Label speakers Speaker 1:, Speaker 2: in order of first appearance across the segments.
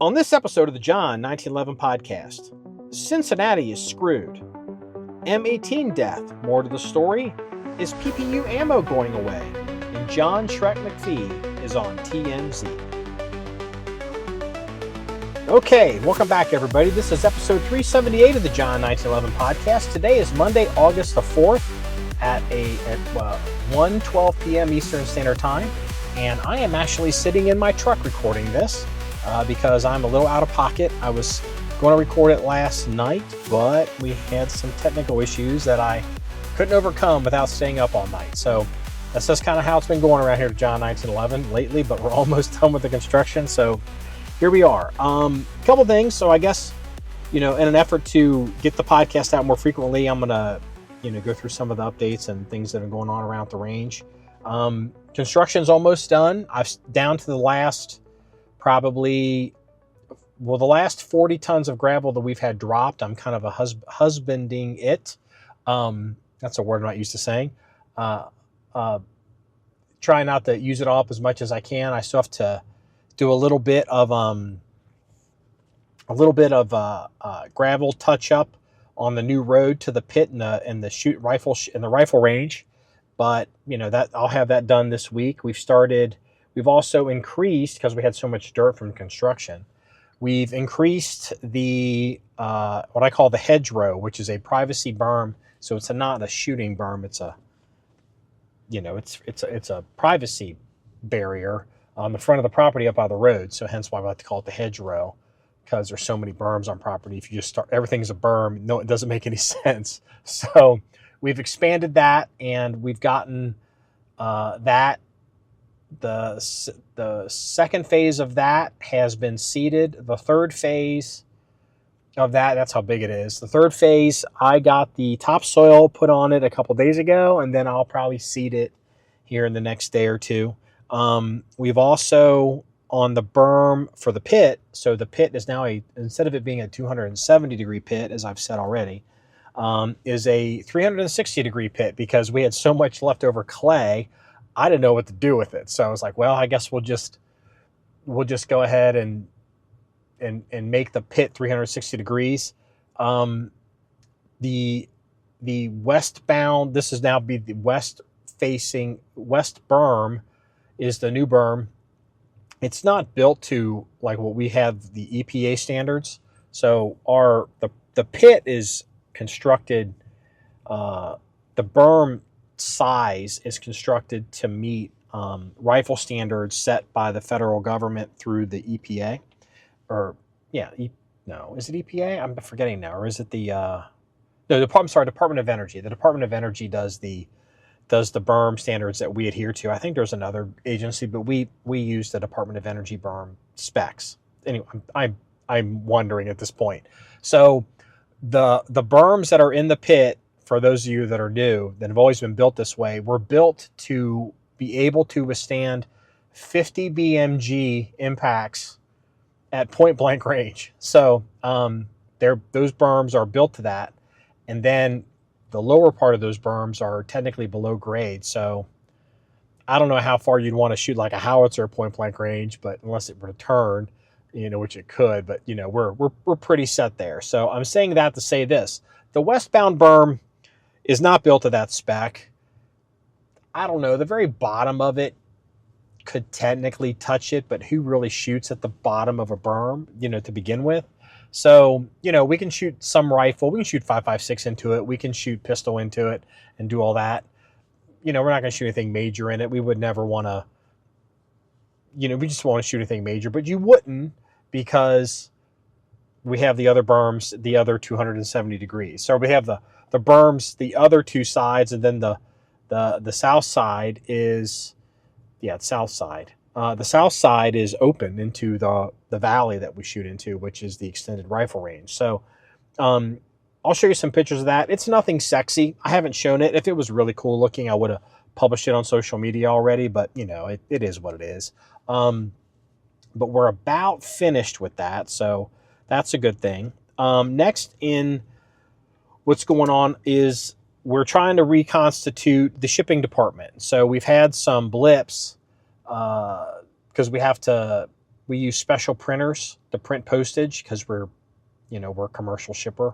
Speaker 1: On this episode of the John 1911 podcast, Cincinnati is screwed. M18 death, more to the story. Is PPU ammo going away? And John Shrek McFee is on TMZ. Okay, welcome back everybody. This is episode 378 of the John 1911 podcast. Today is Monday, August the 4th at 1:12 p.m. Eastern Standard Time. And I am actually sitting in my truck recording this. Because I'm a little out of pocket. I was going to record it last night, but we had some technical issues that I couldn't overcome without staying up all night. So that's just kind of how it's been going around here at John 1911 lately, but we're almost done with the construction. So here we are. A couple things. So I guess, in an effort to get the podcast out more frequently, I'm going to, go through some of the updates and things that are going on around the range. Construction's almost done. I've down to the last the last 40 tons of gravel that we've had dropped. I'm kind of a husbanding it. That's a word I'm not used to saying. Try not to use it all up as much as I can. I still have to do a little bit of gravel touch up on the new road to the pit and the rifle range. But that I'll have that done this week. We've also increased, because we had so much dirt from construction, we've increased the what I call the hedgerow, which is a privacy berm. So it's not a shooting berm. It's a it's a privacy barrier on the front of the property up by the road. So hence why we like to call it the hedgerow, because there's so many berms on property. If you just start everything's a berm, no, it doesn't make any sense. So we've expanded that, and we've gotten that. The second phase of that has been seeded. The third phase of that's how big it is. The third phase, I got the topsoil put on it a couple days ago, and then I'll probably seed it here in the next day or two. We've also, on the berm for the pit, so the pit is now instead of it being a 270 degree pit, as I've said already, is a 360 degree pit, because we had so much leftover clay. I didn't know what to do with it. So I was like, well, I guess we'll just go ahead and make the pit 360 degrees. The westbound, this is now be the west berm is the new berm. It's not built to like what we have the EPA standards. So the pit is constructed, the berm size is constructed to meet rifle standards set by the federal government through the EPA, is it EPA? I'm forgetting now, or is it the Department of Energy. The Department of Energy does the berm standards that we adhere to. I think there's another agency, but we use the Department of Energy berm specs. Anyway, I'm wondering at this point. So the berms that are in the pit, for those of you that are new, that have always been built this way, were built to be able to withstand 50 BMG impacts at point blank range. So those berms are built to that. And then the lower part of those berms are technically below grade. So I don't know how far you'd want to shoot like a howitzer at point blank range, but unless it were to turn, which it could, but we're pretty set there. So I'm saying that to say this: the westbound berm is not built to that spec. I don't know. The very bottom of it could technically touch it, but who really shoots at the bottom of a berm, to begin with? So, we can shoot some rifle. We can shoot 5.56 into it. We can shoot pistol into it and do all that. We're not going to shoot anything major in it. We would never want to, we just want to shoot anything major, but you wouldn't, because we have the other berms, the other 270 degrees. So we have the berms, the other two sides, and then the south side is, it's south side. The south side is open into the valley that we shoot into, which is the extended rifle range. So I'll show you some pictures of that. It's nothing sexy. I haven't shown it. If it was really cool looking, I would have published it on social media already, but it is what it is. But we're about finished with that, so that's a good thing. Next in what's going on is we're trying to reconstitute the shipping department. So we've had some blips because we have to we use special printers to print postage because we're a commercial shipper.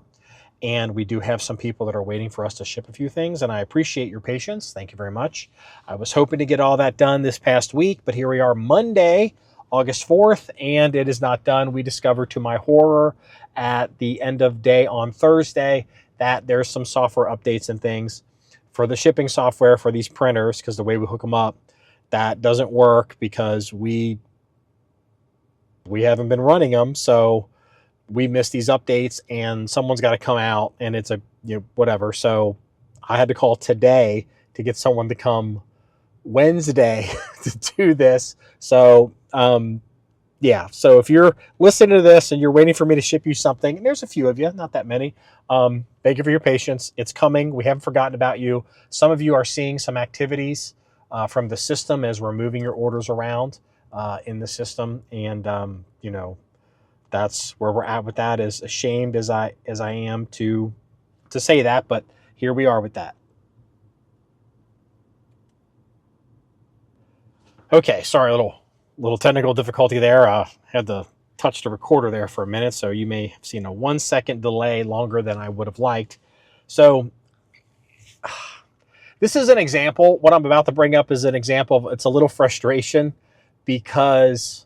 Speaker 1: And we do have some people that are waiting for us to ship a few things, and I appreciate your patience. Thank you very much. I was hoping to get all that done this past week, but here we are Monday, August 4th, and it is not done. We discovered, to my horror, at the end of day on Thursday that there's some software updates and things for the shipping software for these printers, because the way we hook them up, that doesn't work because we haven't been running them. So we missed these updates, and someone's got to come out, and it's whatever. So I had to call today to get someone to come Wednesday to do this. So, yeah. So if you're listening to this and you're waiting for me to ship you something, and there's a few of you, not that many, thank you for your patience. It's coming. We haven't forgotten about you. Some of you are seeing some activities from the system as we're moving your orders around in the system. And, that's where we're at with that. As ashamed as I am to say that, but here we are with that. Okay, sorry, a little technical difficulty there. Had to touch the recorder there for a minute, so you may have seen a 1 second delay, longer than I would have liked. So this is an example. What I'm about to bring up is an example of, it's a little frustration because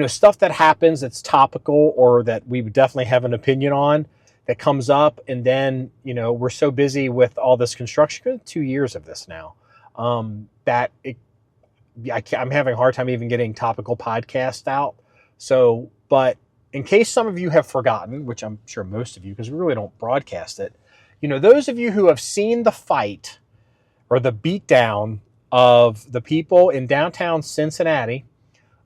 Speaker 1: stuff that happens that's topical or that we definitely have an opinion on that comes up, and then, we're so busy with all this construction, 2 years of this now, that I'm having a hard time even getting topical podcasts out. So, but in case some of you have forgotten, which I'm sure most of you, because we really don't broadcast it, those of you who have seen the fight or the beatdown of the people in downtown Cincinnati,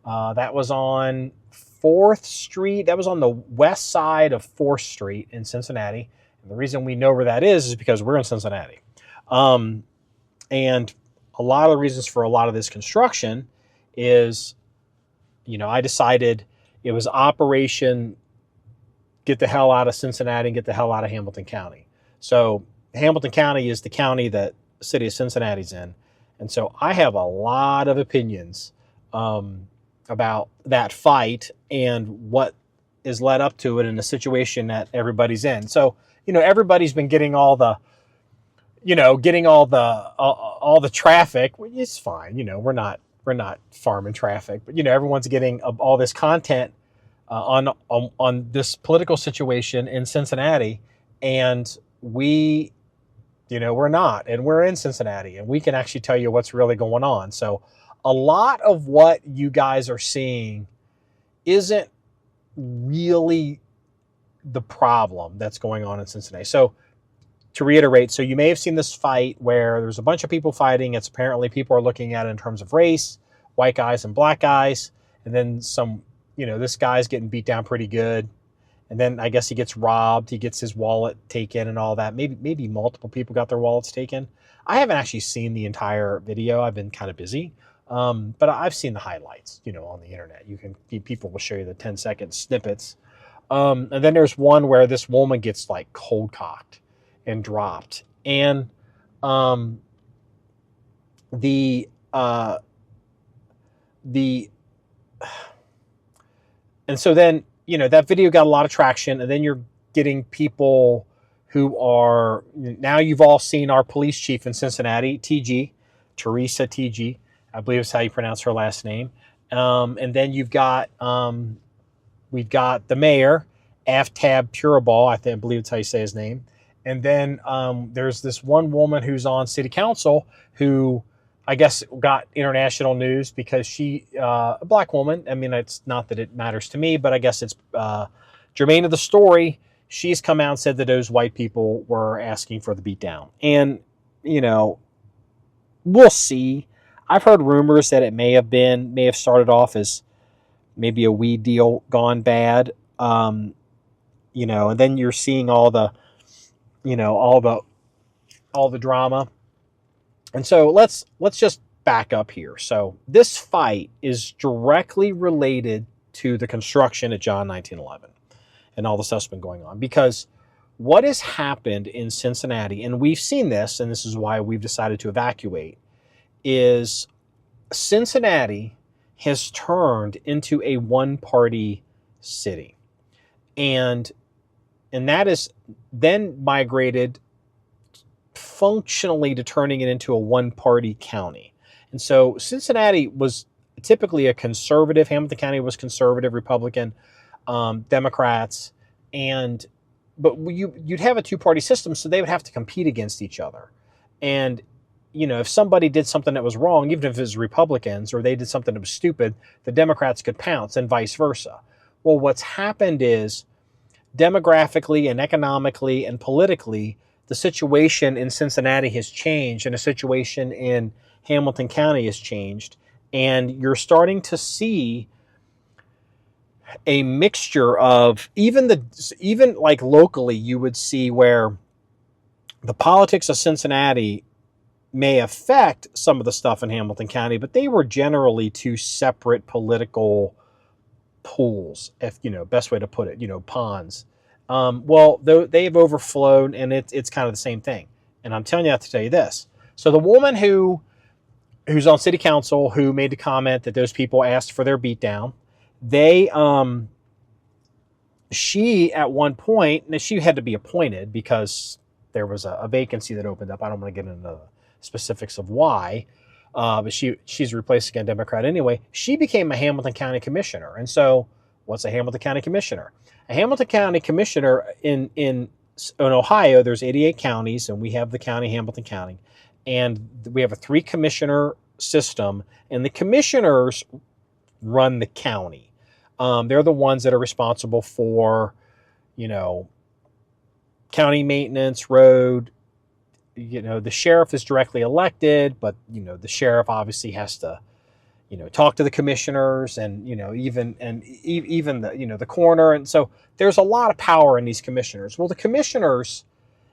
Speaker 1: that was on 4th Street. That was on the west side of 4th Street in Cincinnati. And the reason we know where that is because we're in Cincinnati. And a lot of the reasons for a lot of this construction is, I decided it was Operation Get the Hell Out of Cincinnati and Get the Hell Out of Hamilton County. So Hamilton County is the county that the city of Cincinnati's in. And so I have a lot of opinions about that fight and what is led up to it in the situation that everybody's in. So, everybody's been getting all the traffic. It's fine. We're not farming traffic, but everyone's getting all this content on this political situation in Cincinnati, and we're not, and we're in Cincinnati, and we can actually tell you what's really going on. So a lot of what you guys are seeing isn't really the problem that's going on in Cincinnati. So to reiterate, so you may have seen this fight where there's a bunch of people fighting. It's apparently people are looking at it in terms of race, white guys and black guys. And then some, this guy's getting beat down pretty good. And then I guess he gets robbed. He gets his wallet taken and all that. Maybe multiple people got their wallets taken. I haven't actually seen the entire video. I've been kind of busy. But I've seen the highlights, on the internet. People will show you the 10-second snippets. And then there's one where this woman gets like cold cocked and dropped. And, and so then, that video got a lot of traction, and then you're getting people who are, now you've all seen our police chief in Cincinnati, TG, Teresa TG, I believe is how you pronounce her last name. And then we've got the mayor, Aftab Puraball, I believe it's how you say his name. And then there's this one woman who's on city council who I guess got international news because she, a black woman. I mean, it's not that it matters to me, but I guess it's germane to the story. She's come out and said that those white people were asking for the beatdown. And, we'll see. I've heard rumors that it may have started off as maybe a weed deal gone bad. And then you're seeing all the drama. And so let's just back up here. So this fight is directly related to the construction at John 1911 and all the stuff's been going on, because what has happened in Cincinnati, and we've seen this, and this is why we've decided to evacuate, is Cincinnati has turned into a one-party city. And that is then migrated functionally to turning it into a one-party county. And so Cincinnati was typically a conservative. Hamilton County was conservative, Republican, Democrats, but you'd have a two-party system, so they would have to compete against each other. And if somebody did something that was wrong, even if it was Republicans, or they did something that was stupid, the Democrats could pounce, and vice versa. Well, what's happened is, demographically and economically and politically, the situation in Cincinnati has changed, and the situation in Hamilton County has changed. And you're starting to see a mixture of even like locally, you would see where the politics of Cincinnati may affect some of the stuff in Hamilton County, but they were generally two separate political pools, if best way to put it, ponds. Well, they've overflowed, and it's kind of the same thing. And I'm telling you, I have to tell you this. So the woman who's on city council, who made the comment that those people asked for their beatdown, she at one point, and she had to be appointed because there was a vacancy that opened up. I don't want to get into the specifics of why, but she's replacing a Democrat anyway. She became a Hamilton County commissioner. And so what's a Hamilton County commissioner? A Hamilton County commissioner in Ohio, there's 88 counties, and we have the county, Hamilton County. And we have a 3-commissioner system, and the commissioners run the county. They're the ones that are responsible for, county maintenance, road. The sheriff is directly elected, but, the sheriff obviously has to, talk to the commissioners, and, even the coroner. And so there's a lot of power in these commissioners. Well, the commissioners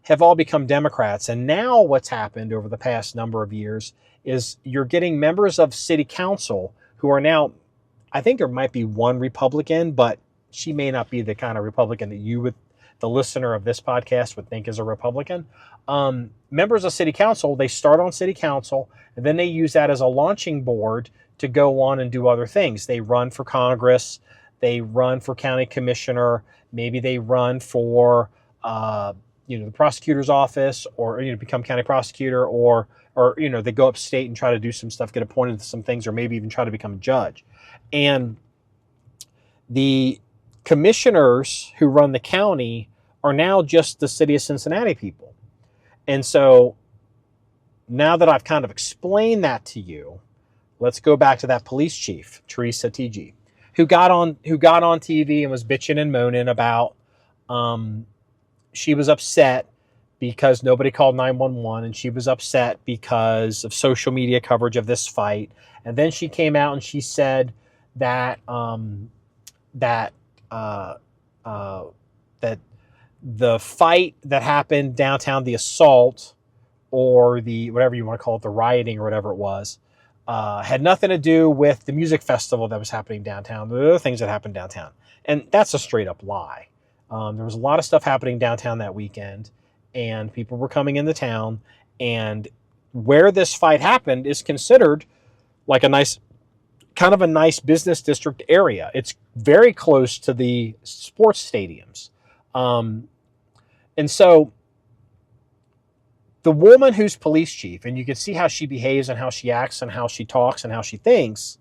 Speaker 1: have all become Democrats. And now what's happened over the past number of years is you're getting members of city council who are now, I think there might be one Republican, but she may not be the kind of Republican that the listener of this podcast would think is a Republican. Members of city council, they start on city council, and then they use that as a launching board to go on and do other things. They run for Congress, they run for county commissioner, maybe they run for, the prosecutor's office, or, become county prosecutor, or they go upstate and try to do some stuff, get appointed to some things, or maybe even try to become a judge. And the commissioners who run the county are now just the city of Cincinnati people. And so now that I've kind of explained that to you, let's go back to that police chief, Teresa TG, who got on TV and was bitching and moaning about, she was upset because nobody called 911, and she was upset because of social media coverage of this fight. And then she came out and she said that that the fight that happened downtown, the assault, or the whatever you want to call it, the rioting or whatever it was, had nothing to do with the music festival that was happening downtown, the other things that happened downtown. And that's a straight up lie. There was a lot of stuff happening downtown that weekend, and people were coming into town, and where this fight happened is considered like a nice business district area. It's very close to the sports stadiums. And so the woman who's police chief, and you can see how she behaves and how she acts and how she talks and how she thinks.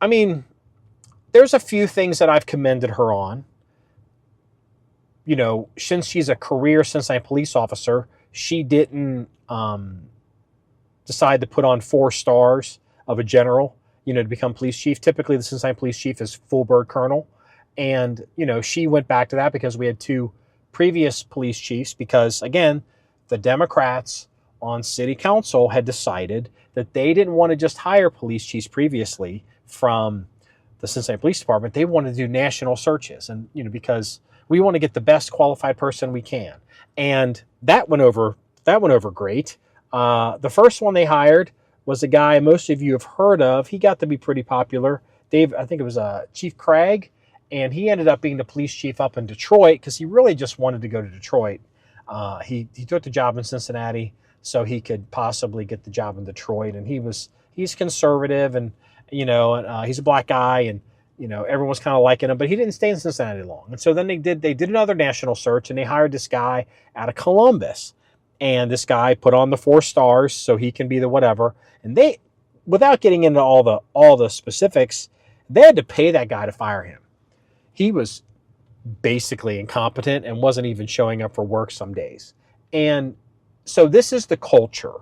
Speaker 1: I mean, there's a few things that I've commended her on. Since she's a career Cincinnati police officer, she didn't decide to put on 4 stars of a general, to become police chief. Typically, the Cincinnati police chief is full bird colonel. And, she went back to that because we had 2 previous police chiefs, because, again, the Democrats on city council had decided that they didn't want to just hire police chiefs previously from the Cincinnati Police Department. They wanted to do national searches, and, because we want to get the best qualified person we can. And that went over great. The first one they hired was a guy most of you have heard of. He got to be pretty popular. Dave, I think it was Chief Craig, and he ended up being the police chief up in Detroit because he really just wanted to go to Detroit. He took the job in Cincinnati so he could possibly get the job in Detroit, and he's conservative, and and he's a black guy, and everyone was kind of liking him, but he didn't stay in Cincinnati long. And so then they did another national search, and they hired this guy out of Columbus, and this guy put on the 4 stars so he can be the whatever. And they, without getting into all the specifics, they had to pay that guy to fire him. He was basically incompetent and wasn't even showing up for work some days. And so this is the culture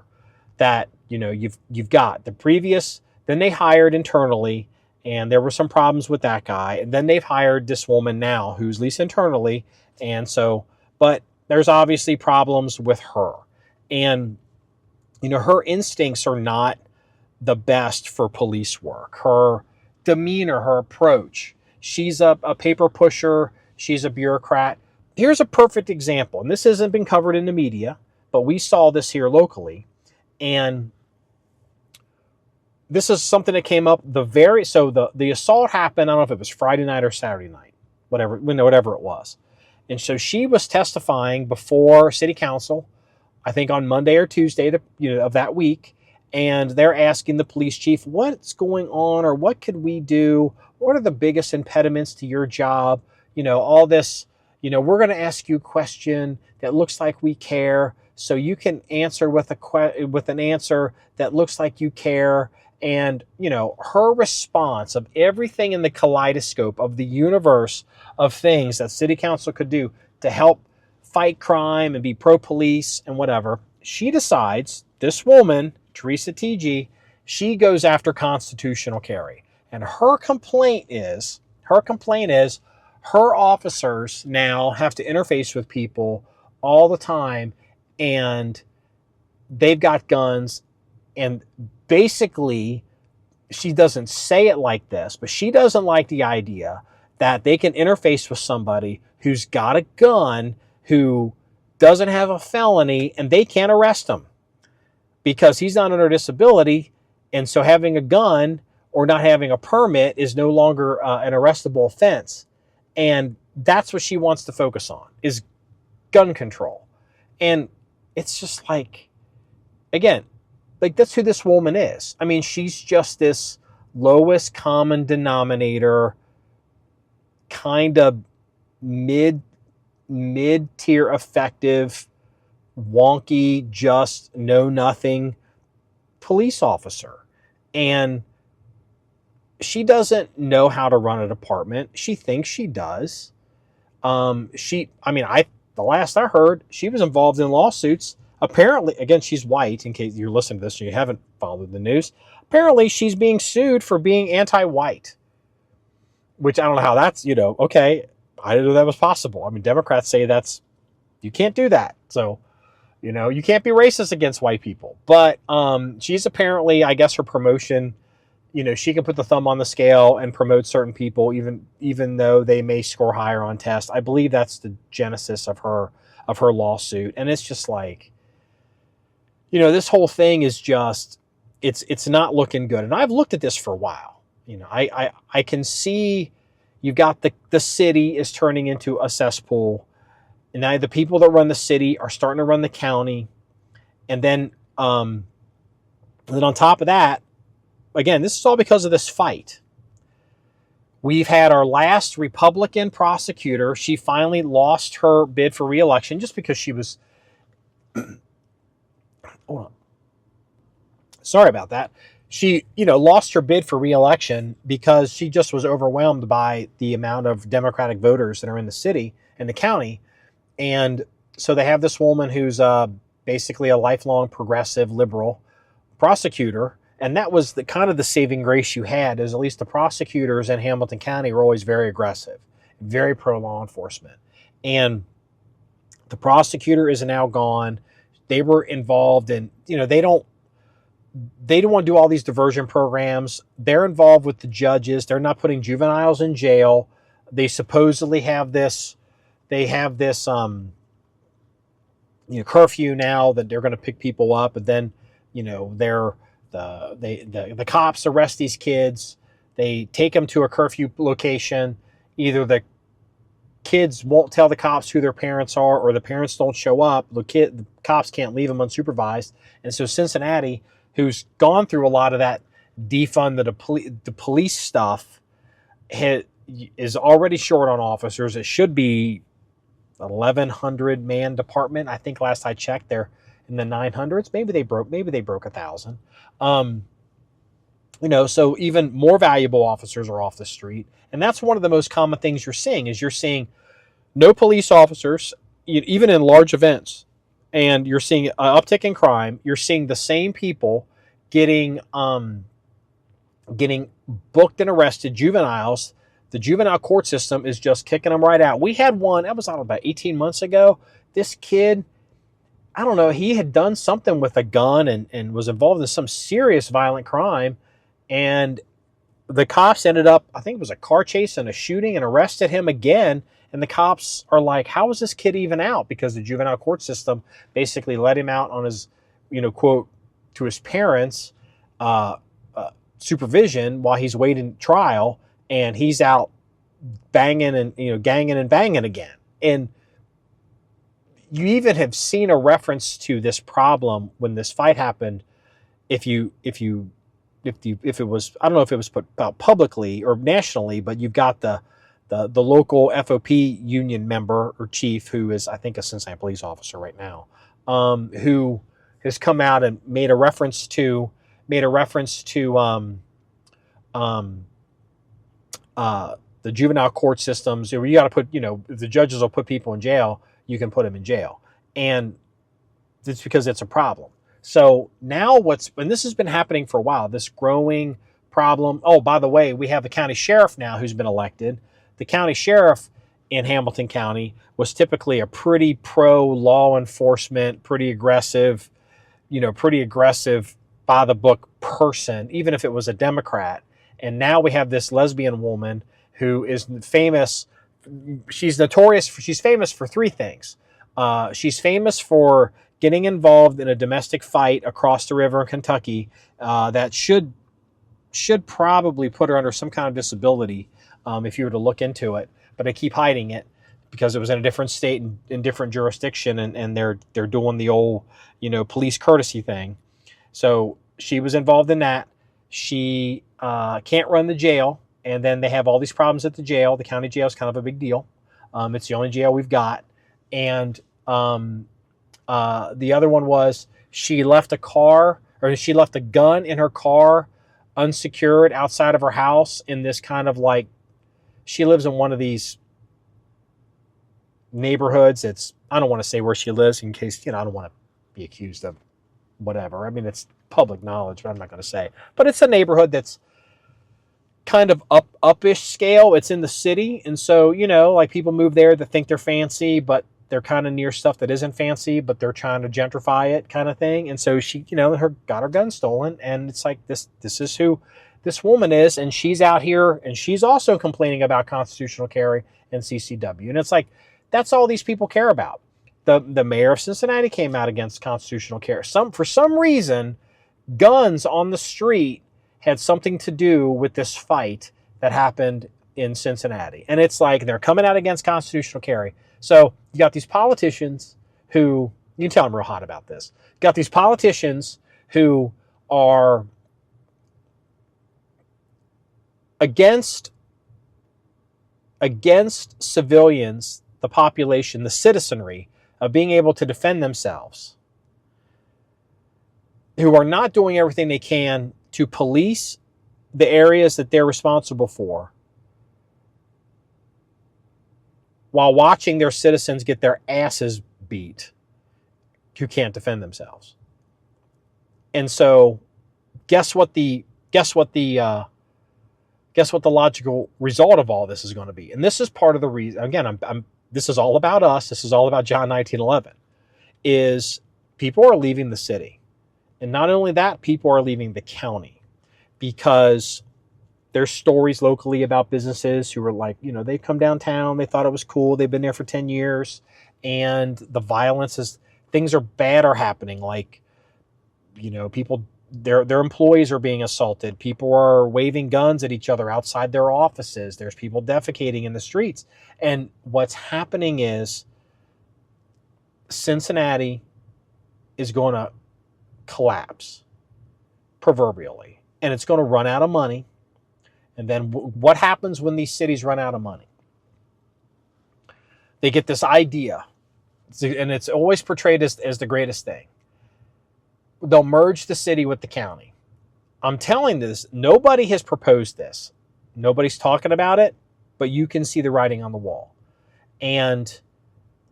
Speaker 1: that you've got. The previous, then they hired internally, and there were some problems with that guy, and then they've hired this woman now who's at least internally, and so, but there's obviously problems with her, and her instincts are not the best for police work. Her demeanor, her approach, she's a paper pusher, she's a bureaucrat. Here's a perfect example, and this hasn't been covered in the media, but we saw this here locally, and this is something that came up the assault happened, I don't know if it was Friday night or Saturday night, whatever it was. And so she was testifying before city council, I think on Monday or Tuesday of that week, and they're asking the police chief, what's going on, or what could we do? What are the biggest impediments to your job? All this, we're going to ask you a question that looks like we care, so you can answer with an answer that looks like you care. And, her response of everything in the kaleidoscope of the universe of things that city council could do to help fight crime and be pro-police and whatever, she decides, this woman, Teresa TG, she goes after constitutional carry. And her complaint is her officers now have to interface with people all the time, and they've got guns, and basically, she doesn't say it like this, but she doesn't like the idea that they can interface with somebody who's got a gun, who doesn't have a felony, and they can't arrest him because he's not under disability. And so having a gun or not having a permit is no longer an arrestable offense. And that's what she wants to focus on, is gun control. And it's just like, again, like, that's who this woman is. I mean, she's just this lowest common denominator, kind of mid-tier effective, wonky, just know-nothing police officer. And she doesn't know how to run a department. She thinks she does. The last I heard, she was involved in lawsuits. Apparently, again, she's white, in case you're listening to this and you haven't followed the news. Apparently, she's being sued for being anti-white, which I don't know how that's, okay. I didn't know that was possible. I mean, Democrats say you can't do that. So, you can't be racist against white people. But she's apparently, I guess her promotion, she can put the thumb on the scale and promote certain people, even though they may score higher on tests. I believe that's the genesis of her lawsuit. And it's just like, this whole thing is just, it's not looking good. And I've looked at this for a while. I can see you've got the city is turning into a cesspool. And now the people that run the city are starting to run the county. And then on top of that, again, this is all because of this fight. We've had our last Republican prosecutor. She finally lost her bid for re-election just because she was... Hold on. Sorry about that. She, lost her bid for re-election because she just was overwhelmed by the amount of Democratic voters that are in the city and the county. And so they have this woman who's basically a lifelong progressive liberal prosecutor. And that was the kind of the saving grace you had, is at least the prosecutors in Hamilton County were always very aggressive, very pro-law enforcement. And the prosecutor is now gone. They were involved in, they don't want to do all these diversion programs. They're involved with the judges. They're not putting juveniles in jail. They supposedly have this, curfew now that they're going to pick people up, and then, the cops arrest these kids. They take them to a curfew location. Either the kids won't tell the cops who their parents are, or the parents don't show up. The cops can't leave them unsupervised. And so Cincinnati, who's gone through a lot of that defund the police stuff is already short on officers. It should be 1,100 man department. I think last I checked, they're in the 900s. Maybe they broke 1,000. So even more valuable officers are off the street, and that's one of the most common things you're seeing. Is you're seeing no police officers, even in large events, and you're seeing an uptick in crime. You're seeing the same people getting booked and arrested, juveniles. The juvenile court system is just kicking them right out. We had one, that was about 18 months ago. This kid, I don't know, he had done something with a gun and was involved in some serious violent crime. And the cops ended up, I think it was a car chase and a shooting, and arrested him again. And the cops are like, how is this kid even out? Because the juvenile court system basically let him out on his, quote, to his parents' supervision while he's waiting trial. And he's out banging and, ganging and banging again. And you even have seen a reference to this problem when this fight happened. If it was, I don't know if it was put out publicly or nationally, but you've got the local FOP union member or chief, who is, I think, a Cincinnati police officer right now, who has come out and made a reference to the juvenile court systems. You got to put, if the judges will put people in jail, you can put them in jail. And it's because it's a problem. So now and this has been happening for a while, this growing problem. Oh, by the way, we have the county sheriff now who's been elected. The county sheriff in Hamilton County was typically a pretty pro law enforcement, pretty aggressive by the book person, even if it was a Democrat. And now we have this lesbian woman who is famous. She's famous for three things. She's famous for getting involved in a domestic fight across the river in Kentucky that should probably put her under some kind of disability if you were to look into it. But they keep hiding it because it was in a different state and in different jurisdiction, and they're doing the old police courtesy thing. So she was involved in that. She can't run the jail, and then they have all these problems at the jail. The county jail is kind of a big deal. It's the only jail we've got. And the other one was she left a gun in her car unsecured outside of her house in this kind of she lives in one of these neighborhoods. I don't want to say where she lives in case, I don't want to be accused of whatever. I mean, it's public knowledge, but I'm not going to say. But it's a neighborhood that's kind of uppish scale. It's in the city. And so, people move there that think they're fancy, but they're kind of near stuff that isn't fancy, but they're trying to gentrify it kind of thing. And so she, got her gun stolen. And it's like, this is who this woman is. And she's out here and she's also complaining about constitutional carry and CCW. And it's like, that's all these people care about. The mayor of Cincinnati came out against constitutional carry. For some reason, guns on the street had something to do with this fight that happened in Cincinnati. And it's like they're coming out against constitutional carry. So you got these politicians who, you can tell I'm real hot about this. You got these politicians who are against civilians, the population, the citizenry, of being able to defend themselves, who are not doing everything they can to police the areas that they're responsible for, while watching their citizens get their asses beat who can't defend themselves. And so guess what the logical result of all this is going to be? And this is part of the reason, again, this is all about us. This is all about John 19:11, is people are leaving the city. And not only that, people are leaving the county because there's stories locally about businesses who were like, they've come downtown. They thought it was cool. They've been there for 10 years. And the violence things are bad are happening. Like, people, their employees are being assaulted. People are waving guns at each other outside their offices. There's people defecating in the streets. And what's happening is Cincinnati is going to collapse, proverbially. and it's going to run out of money. And then what happens when these cities run out of money? They get this idea, and it's always portrayed as the greatest thing. They'll merge the city with the county. I'm telling this, nobody has proposed this. Nobody's talking about it, but you can see the writing on the wall. And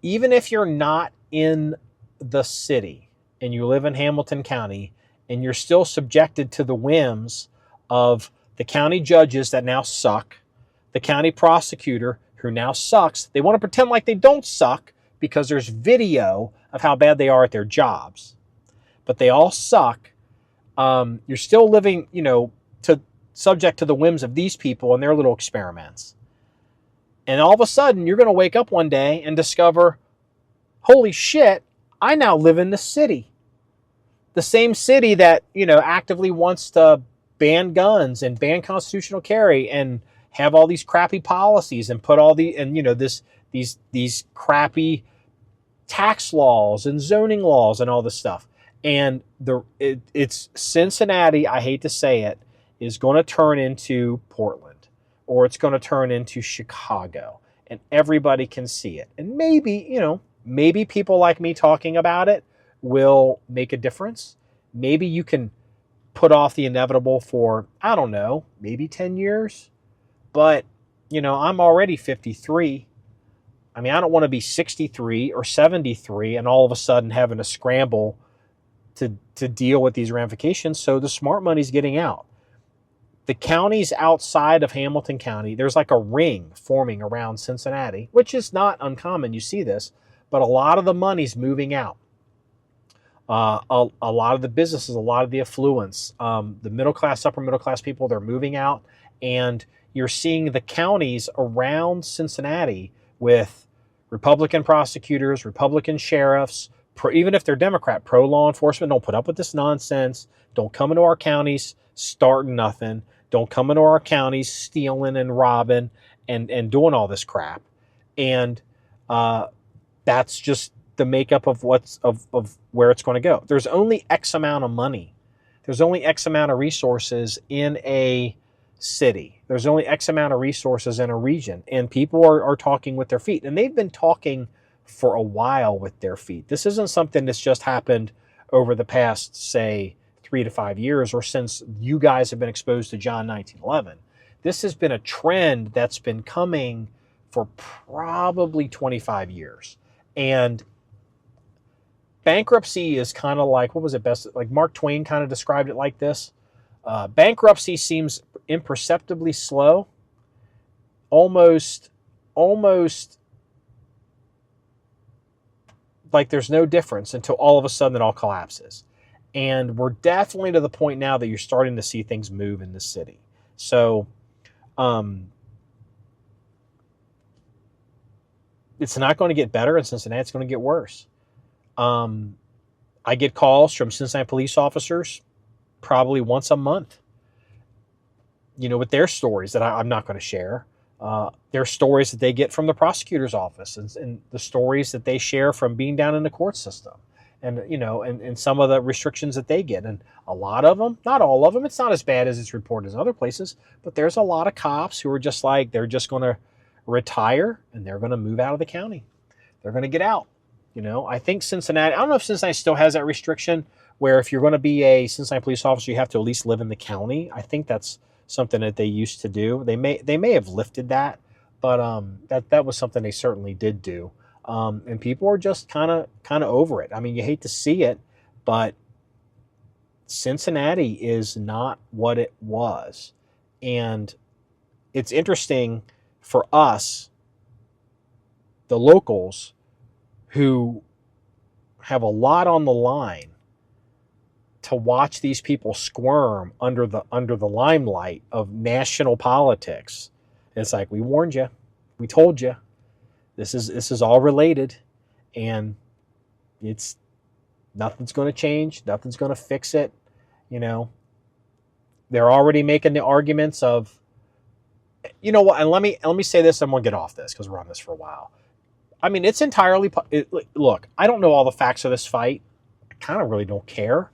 Speaker 1: even if you're not in the city and you live in Hamilton County, and you're still subjected to the whims of the county judges that now suck, the county prosecutor who now sucks, they want to pretend like they don't suck because there's video of how bad they are at their jobs. But they all suck. You're still living, subject to the whims of these people and their little experiments. And all of a sudden, you're going to wake up one day and discover, holy shit, I now live in the city. The same city that, actively wants to ban guns and ban constitutional carry and have all these crappy policies and put all these crappy tax laws and zoning laws and all this stuff. And it's Cincinnati, I hate to say it, is going to turn into Portland, or it's going to turn into Chicago, and everybody can see it. And maybe people like me talking about it will make a difference. Maybe you can put off the inevitable for, I don't know, maybe 10 years. But, I'm already 53. I mean, I don't want to be 63 or 73 and all of a sudden having to scramble to deal with these ramifications. So the smart money's getting out. The counties outside of Hamilton County, there's like a ring forming around Cincinnati, which is not uncommon. You see this, but a lot of the money's moving out. A lot of the businesses, a lot of the affluence, the middle class, upper middle class people, they're moving out. And you're seeing the counties around Cincinnati with Republican prosecutors, Republican sheriffs, even if they're Democrat, pro-law enforcement, don't put up with this nonsense. Don't come into our counties starting nothing. Don't come into our counties stealing and robbing and doing all this crap. And that's just the makeup of of where it's going to go. There's only X amount of money. There's only X amount of resources in a city. There's only X amount of resources in a region. And people are talking with their feet. And they've been talking for a while with their feet. This isn't something that's just happened over the past, say, 3 to 5 years, or since you guys have been exposed to John 19:11. This has been a trend that's been coming for probably 25 years. And bankruptcy is kind of like, what was it best? Like Mark Twain kind of described it like this. Bankruptcy seems imperceptibly slow, almost like there's no difference until all of a sudden it all collapses. And we're definitely to the point now that you're starting to see things move in the city. So it's not going to get better in Cincinnati. It's going to get worse. I get calls from Cincinnati police officers probably once a month, with their stories that I'm not going to share. Their stories that they get from the prosecutor's office and the stories that they share from being down in the court system and some of the restrictions that they get. And a lot of them, not all of them, it's not as bad as it's reported as other places, but there's a lot of cops who are just like, they're just going to retire and they're going to move out of the county. They're going to get out. I think Cincinnati, I don't know if Cincinnati still has that restriction where if you're going to be a Cincinnati police officer, you have to at least live in the county. I think that's something that they used to do. They may have lifted that, but that was something they certainly did do. And people are just kind of over it. I mean, you hate to see it, but Cincinnati is not what it was. And it's interesting for us, the locals, who have a lot on the line, to watch these people squirm under the limelight of national politics. It's like, we warned you, we told you, this is all related, and it's nothing's going to change, nothing's going to fix it. They're already making the arguments of, what? And let me say this, and we'll get off this because we're on this for a while. I mean, it's entirely look. I don't know all the facts of this fight. I kind of really don't care.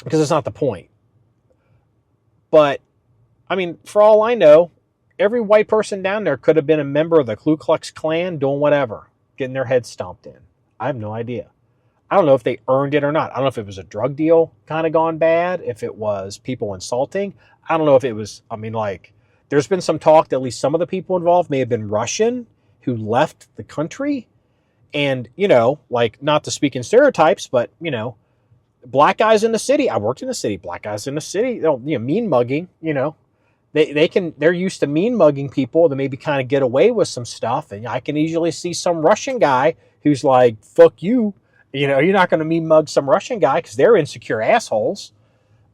Speaker 1: because it's not the point. But, I mean, for all I know, every white person down there could have been a member of the Ku Klux Klan doing whatever, getting their head stomped in. I have no idea. I don't know if they earned it or not. I don't know if it was a drug deal kind of gone bad, if it was people insulting. I don't know if it was, I mean, like, there's been some talk that at least some of the people involved may have been Russian who left the country. And, you know, like, not to speak in stereotypes, but, you know, black guys in the city. I worked in the city. Black guys in the city, you know, mean mugging, you know. They're used to mean mugging people to maybe kind of get away with some stuff. And I can easily see some Russian guy who's like, fuck you. You know, you're not going to mean mug some Russian guy because they're insecure assholes.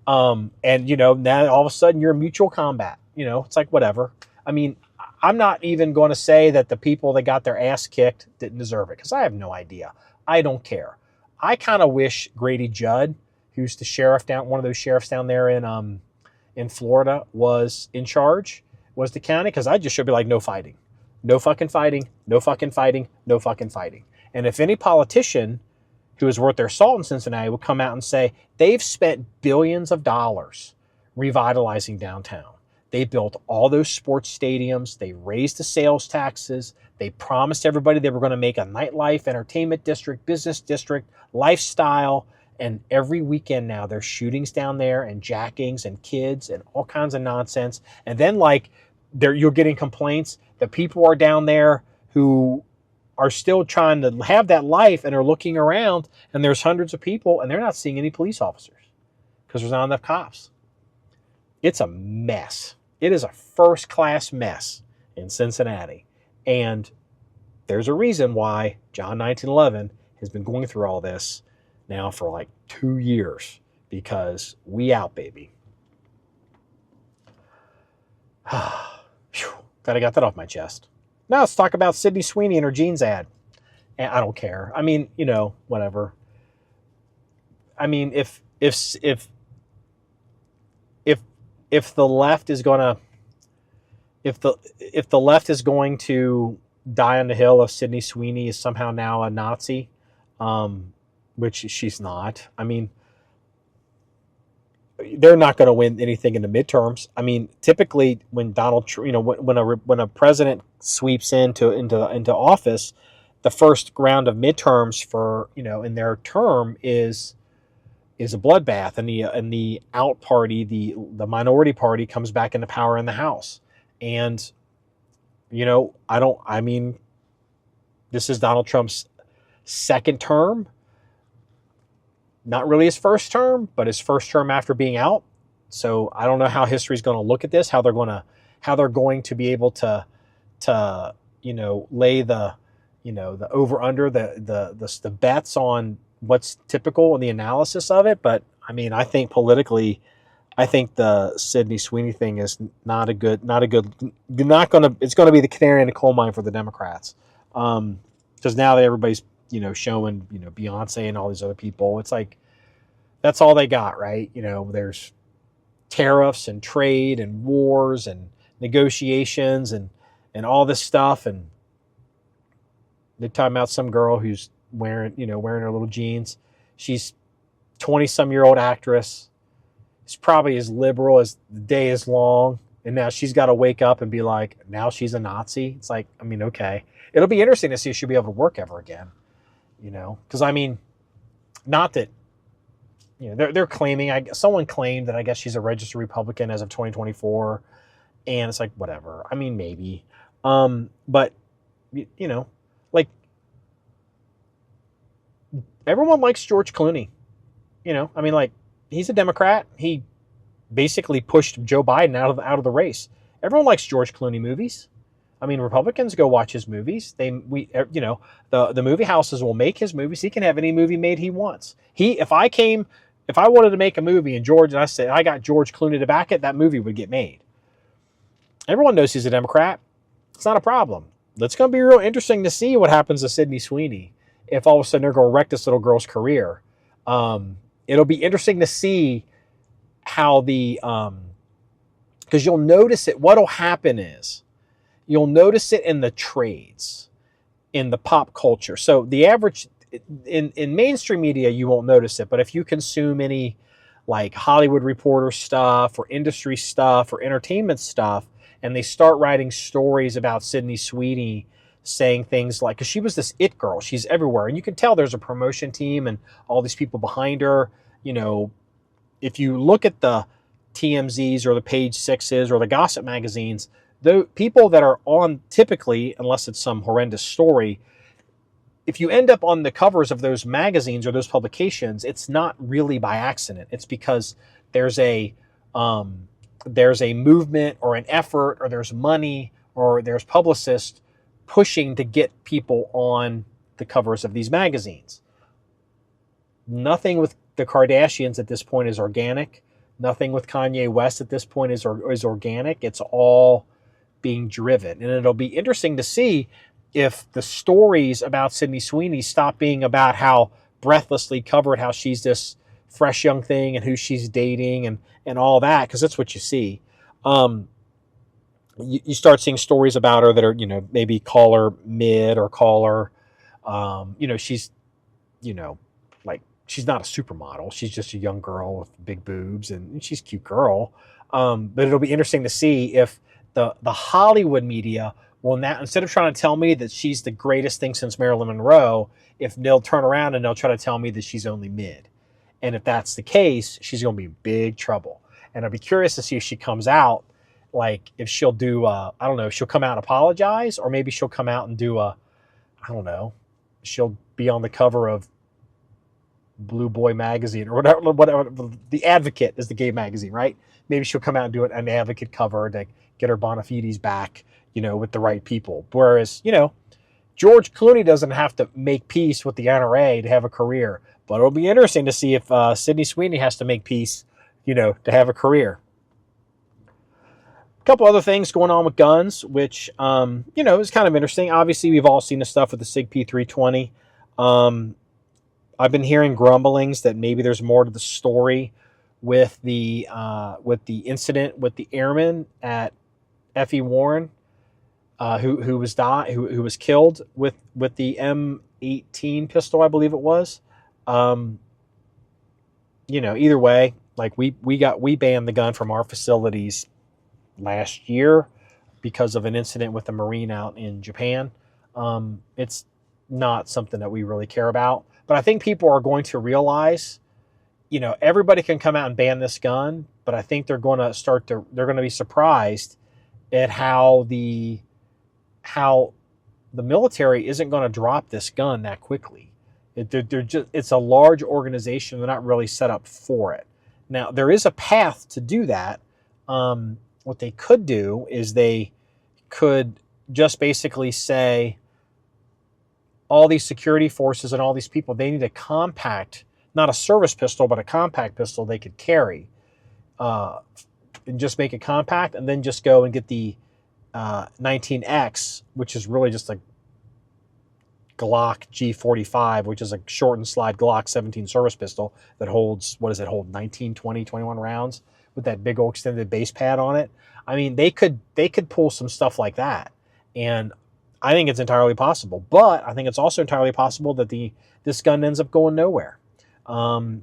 Speaker 1: And, you know, now all of a sudden you're in mutual combat. You know, it's like whatever. I mean, I'm not even going to say that the people that got their ass kicked didn't deserve it because I have no idea. I don't care. I kind of wish Grady Judd, who's the sheriff down, one of those sheriffs down there in Florida, was in charge, was the county, because I just should be like, no fighting. No fucking fighting. No fucking fighting. No fucking fighting. And if any politician who is worth their salt in Cincinnati would come out and say, they've spent billions of dollars revitalizing downtown. They built all those sports stadiums. They raised the sales taxes. They promised everybody they were going to make a nightlife, entertainment district, business district, lifestyle. And every weekend now there's shootings down there and jackings and kids and all kinds of nonsense. And then like you're getting complaints that people are down there who are still trying to have that life and are looking around and there's hundreds of people and they're not seeing any police officers because there's not enough cops. It's a mess. It is a first-class mess in Cincinnati. And there's a reason why John 1911 has been going through all this now for like 2 years, because we out, baby. Glad I got that off my chest. Now let's talk about Sydney Sweeney and her jeans ad. And I don't care. I mean, you know, whatever. I mean, if the left is gonna, if the left is going to die on the hill of Sydney Sweeney is somehow now a Nazi, which she's not. I mean, they're not going to win anything in the midterms. I mean, typically when when a president sweeps into office, the first round of midterms for, you know, in their term is a bloodbath, and the out party, the minority party, comes back into power in the House. And, you know, I mean, this is Donald Trump's second term. Not really his first term, but his first term after being out. So I don't know how history's going to look at this, how they're going to be able to you know, lay the, you know, the over under the bets on what's typical in the analysis of it. But I mean, I think politically, I think the Sydney Sweeney thing is it's going to be the canary in the coal mine for the Democrats. Because now that everybody's, you know, showing, you know, Beyonce and all these other people, it's like, that's all they got, right? You know, there's tariffs and trade and wars and negotiations and all this stuff. And they're talking about some girl who's wearing her little jeans. She's 20-some-year-old actress. It's probably as liberal as the day is long. And now she's got to wake up and be like, now she's a Nazi. It's like, I mean, okay. It'll be interesting to see if she'll be able to work ever again. You know, because I mean, not that, you know, they're claiming, someone claimed that I guess she's a registered Republican as of 2024, and it's like, whatever. I mean, maybe, but you know, like, everyone likes George Clooney. You know, I mean, like, he's a Democrat. He basically pushed Joe Biden out of the race. Everyone likes George Clooney movies. I mean, Republicans go watch his movies. The movie houses will make his movies. He can have any movie made he wants. If I wanted to make a movie and I said I got George Clooney to back it, that movie would get made. Everyone knows he's a Democrat. It's not a problem. It's going to be real interesting to see what happens to Sydney Sweeney if all of a sudden they're going to wreck this little girl's career. It'll be interesting to see how because you'll notice it. What'll happen is, you'll notice it in the trades, in the pop culture. So the average, in mainstream media, you won't notice it. But if you consume any like Hollywood Reporter stuff or industry stuff or entertainment stuff, and they start writing stories about Sydney Sweeney saying things like, because she was this it girl, she's everywhere, and you can tell there's a promotion team and all these people behind her. You know, if you look at the TMZs or the Page Sixes or the gossip magazines, the people that are on, typically, unless it's some horrendous story, if you end up on the covers of those magazines or those publications, it's not really by accident. It's because there's a movement or an effort, or there's money, or there's publicists pushing to get people on the covers of these magazines. Nothing with the Kardashians at this point is organic. Nothing with Kanye West at this point is organic. It's all being driven. And it'll be interesting to see if the stories about Sydney Sweeney stop being about how breathlessly covered how she's this fresh young thing and who she's dating and all that, because that's what you see. You start seeing stories about her that are, maybe call her mid or call her, she's, like, she's not a supermodel. She's just a young girl with big boobs, and she's a cute girl. But it'll be interesting to see if the Hollywood media will now, instead of trying to tell me that she's the greatest thing since Marilyn Monroe, if they'll turn around and they'll try to tell me that she's only mid. And if that's the case, she's going to be in big trouble. And I'd be curious to see if she comes out, like if she'll do, I don't know, she'll come out and apologize, or maybe she'll come out and do she'll be on the cover of Blue Boy magazine or whatever. The Advocate is the gay magazine, right? Maybe she'll come out and do an Advocate cover to get her bona fides back, with the right people. Whereas, George Clooney doesn't have to make peace with the NRA to have a career. But it'll be interesting to see if Sydney Sweeney has to make peace, to have a career. A couple other things going on with guns, which, is kind of interesting. Obviously, we've all seen the stuff with the SIG P320. I've been hearing grumblings that maybe there's more to the story with the incident with the airman at F.E. Warren, who was killed with the M18 pistol, I believe it was. Either way, like we banned the gun from our facilities last year because of an incident with a Marine out in Japan. It's not something that we really care about, but I think people are going to realize, everybody can come out and ban this gun, but I think they're going to be surprised at how the military isn't going to drop this gun that quickly. It's a large organization. They're not really set up for it. Now, there is a path to do that. What they could do is they could just basically say all these security forces and all these people, they need a compact, not a service pistol, but a compact pistol they could carry, and just make it compact, and then just go and get the 19X, which is really just a Glock G45, which is a short and slide Glock 17 service pistol that holds, 19, 20, 21 rounds with that big old extended base pad on it. I mean, they could pull some stuff like that. And I think it's entirely possible. But I think it's also entirely possible that this gun ends up going nowhere. The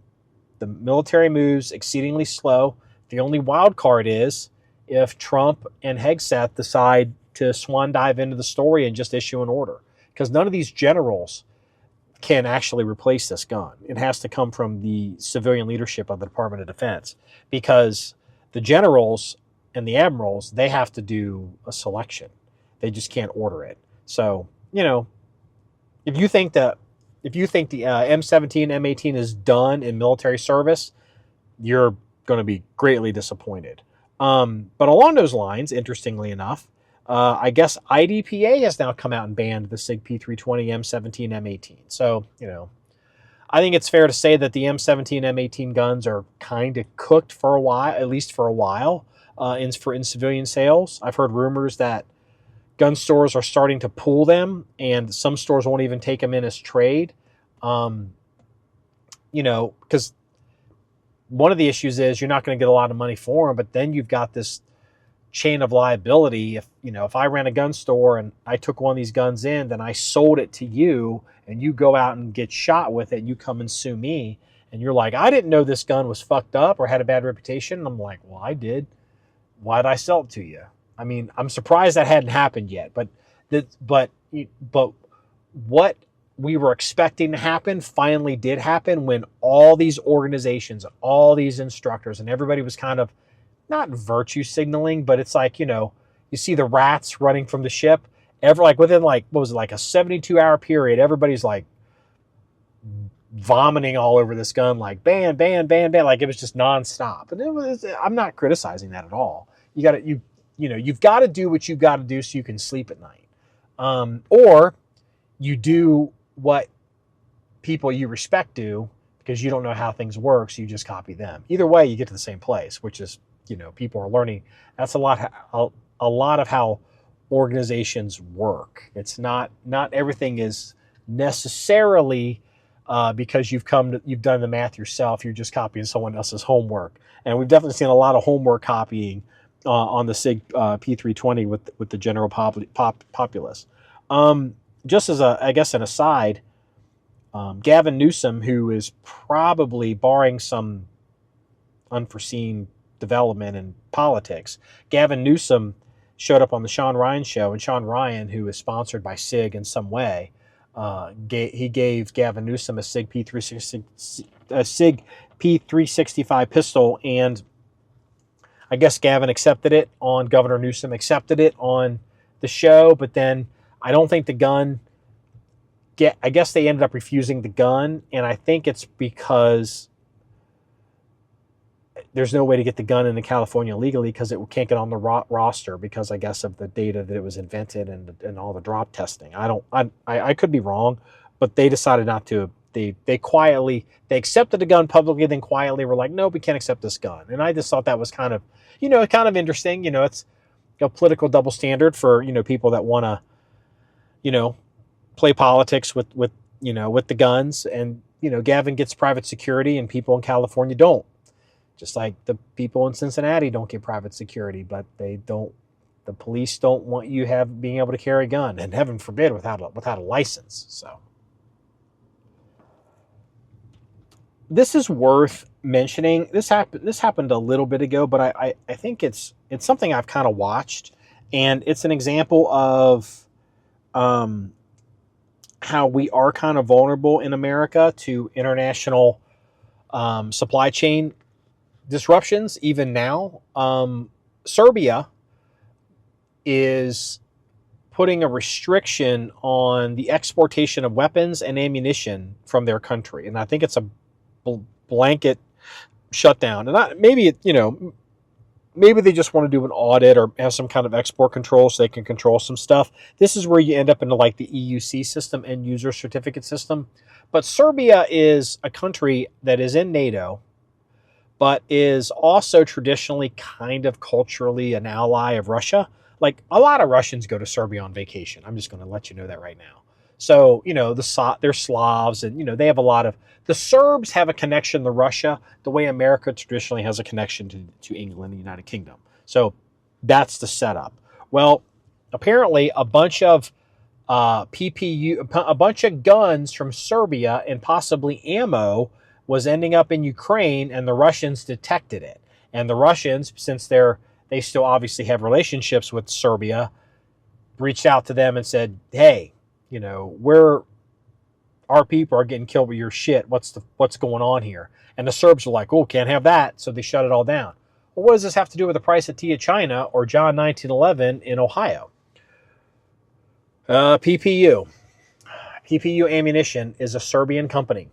Speaker 1: military moves exceedingly slow. The only wild card is if Trump and Hegseth decide to swan dive into the story and just issue an order. Because none of these generals can actually replace this gun. It has to come from the civilian leadership of the Department of Defense. Because the generals and the admirals, they have to do a selection. They just can't order it. So, if you think the M17, M18 is done in military service, you're going to be greatly disappointed. But along those lines, interestingly enough, I guess IDPA has now come out and banned the SIG P320, M17, M18. So, I think it's fair to say that the M17, M18 guns are kind of cooked for a while, at least for a while, in civilian sales. I've heard rumors that gun stores are starting to pull them, and some stores won't even take them in as trade. Because one of the issues is you're not going to get a lot of money for them, but then you've got this chain of liability. If I ran a gun store and I took one of these guns in, then I sold it to you and you go out and get shot with it, and you come and sue me, And you're like, I didn't know this gun was fucked up or had a bad reputation. And I'm like, well, I did. Why'd I sell it to you? I mean, I'm surprised that hadn't happened yet, but what we were expecting to happen finally did happen when all these organizations, all these instructors, and everybody was kind of not virtue signaling, but it's like, you see the rats running from the ship. Within what was it, like a 72-hour period, everybody's like vomiting all over this gun, like ban, ban, ban, ban, like it was just nonstop. And I'm not criticizing that at all. You've got to do what you've got to do so you can sleep at night, or you do what people you respect do because you don't know how things work, so you just copy them. Either way, you get to the same place, which is people are learning. That's a lot of how organizations work. It's not everything is necessarily because you've done the math yourself. You're just copying someone else's homework, and we've definitely seen a lot of homework copying on the SIG P320 with the general populace. Just as an aside, Gavin Newsom, who is probably, barring some unforeseen development in politics, Gavin Newsom showed up on the Sean Ryan show, and Sean Ryan, who is sponsored by SIG in some way, he gave Gavin Newsom a SIG P365 pistol, and I guess Gavin accepted it Governor Newsom accepted it on the show, but then I don't think the gun, I guess they ended up refusing the gun, and I think it's because there's no way to get the gun into California legally because it can't get on the roster because I guess of the data that it was invented and all the drop testing. I could be wrong, but they decided not to. They accepted the gun publicly, then quietly were like, no, we can't accept this gun. And I just thought that was kind of interesting. It's a political double standard for, people that want to, play politics with the guns. And, Gavin gets private security and people in California don't. Just like the people in Cincinnati don't get private security, but the police don't want you being able to carry a gun, and heaven forbid without a license. So this is worth mentioning. This happened a little bit ago, but I think it's something I've kind of watched, and it's an example of how we are kind of vulnerable in America to international supply chain disruptions. Even now, Serbia is putting a restriction on the exportation of weapons and ammunition from their country, and I think it's a blanket shutdown. And maybe they just want to do an audit or have some kind of export control so they can control some stuff. This is where you end up into like the EUC system, end user certificate system. But Serbia is a country that is in NATO, but is also traditionally kind of culturally an ally of Russia. Like, a lot of Russians go to Serbia on vacation. I'm just going to let you know that right now. So, they're Slavs, and, they have a lot of... The Serbs have a connection to Russia the way America traditionally has a connection to England and the United Kingdom. So, that's the setup. Well, apparently, a bunch of PPU, a bunch of guns from Serbia and possibly ammo was ending up in Ukraine, and the Russians detected it. And the Russians, since they still obviously have relationships with Serbia, reached out to them and said, hey, our people are getting killed with your shit. What's going on here? And the Serbs are like, oh, can't have that. So they shut it all down. Well, what does this have to do with the price of tea of China or John 1911 in Ohio? PPU ammunition is a Serbian company.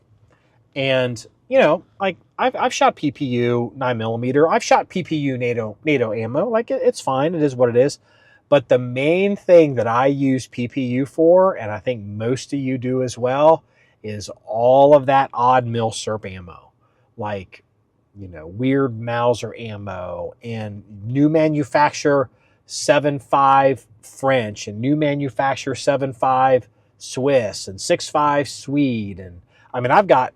Speaker 1: And, I've shot PPU 9mm. I've shot PPU NATO ammo. Like, it's fine. It is what it is. But the main thing that I use PPU for, and I think most of you do as well, is all of that odd mil SERP ammo. Like, weird Mauser ammo and new manufacturer 7.5 French and new manufacturer 7.5 Swiss and 6.5 Swede. And I'll bet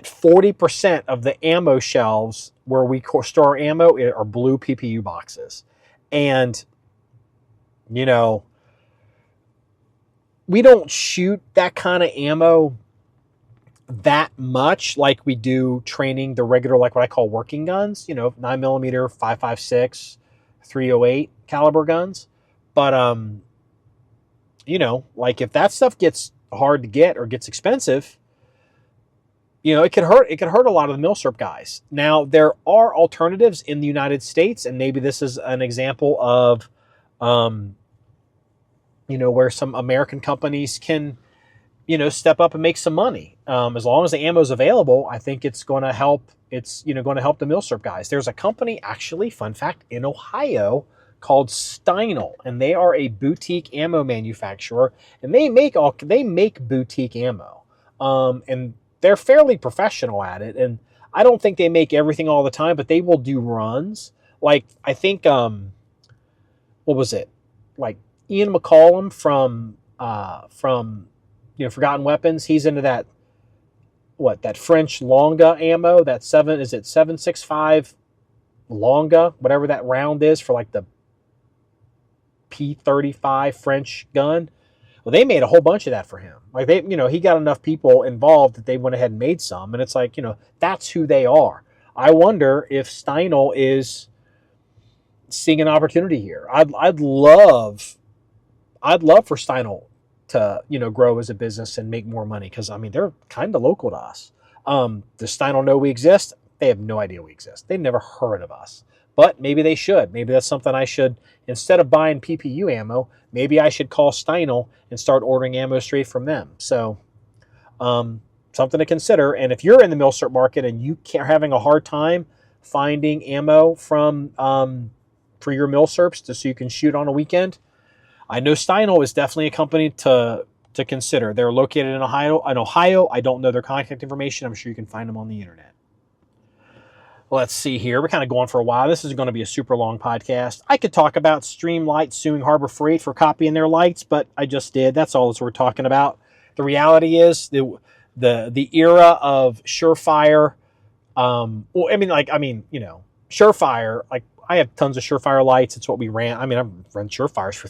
Speaker 1: 40% of the ammo shelves where we store ammo are blue PPU boxes. And, we don't shoot that kind of ammo that much like we do training the regular, like what I call working guns, 9mm, 5.56, 308 caliber guns. But, like if that stuff gets hard to get or gets expensive, it could hurt a lot of the milsurp guys. Now, there are alternatives in the United States, and maybe this is an example of, where some American companies can, step up and make some money. As long as the ammo is available, I think it's going to help. It's, going to help the milsurp guys. There's a company, actually, fun fact, in Ohio called Steinel, and they are a boutique ammo manufacturer, and they make boutique ammo. And they're fairly professional at it, and I don't think they make everything all the time, but they will do runs. Like, I think, what was it? Like, Ian McCollum from Forgotten Weapons, he's into that French Longa ammo, that 765 Longa, whatever that round is for like the P35 French gun. Well, they made a whole bunch of that for him. Like he got enough people involved that they went ahead and made some, and it's like, that's who they are. I wonder if Steinel is seeing an opportunity here. I'd love for Steinel to, grow as a business and make more money, because they're kind of local to us. Does Steinel know we exist? They have no idea we exist. They've never heard of us. But maybe they should. Maybe that's something I should, instead of buying PPU ammo, maybe I should call Steinel and start ordering ammo straight from them. So something to consider. And if you're in the milsurp market and you are having a hard time finding ammo from for your milsurps so you can shoot on a weekend, I know Steinel is definitely a company to consider. They're located in Ohio. I don't know their contact information. I'm sure you can find them on the internet. Let's see here. We're kind of going for a while. This is going to be a super long podcast. I could talk about Streamlight suing Harbor Freight for copying their lights, but I just did. That's all we're talking about. The reality is the era of Surefire. Surefire. Like, I have tons of Surefire lights. It's what we ran. I've run Surefires for.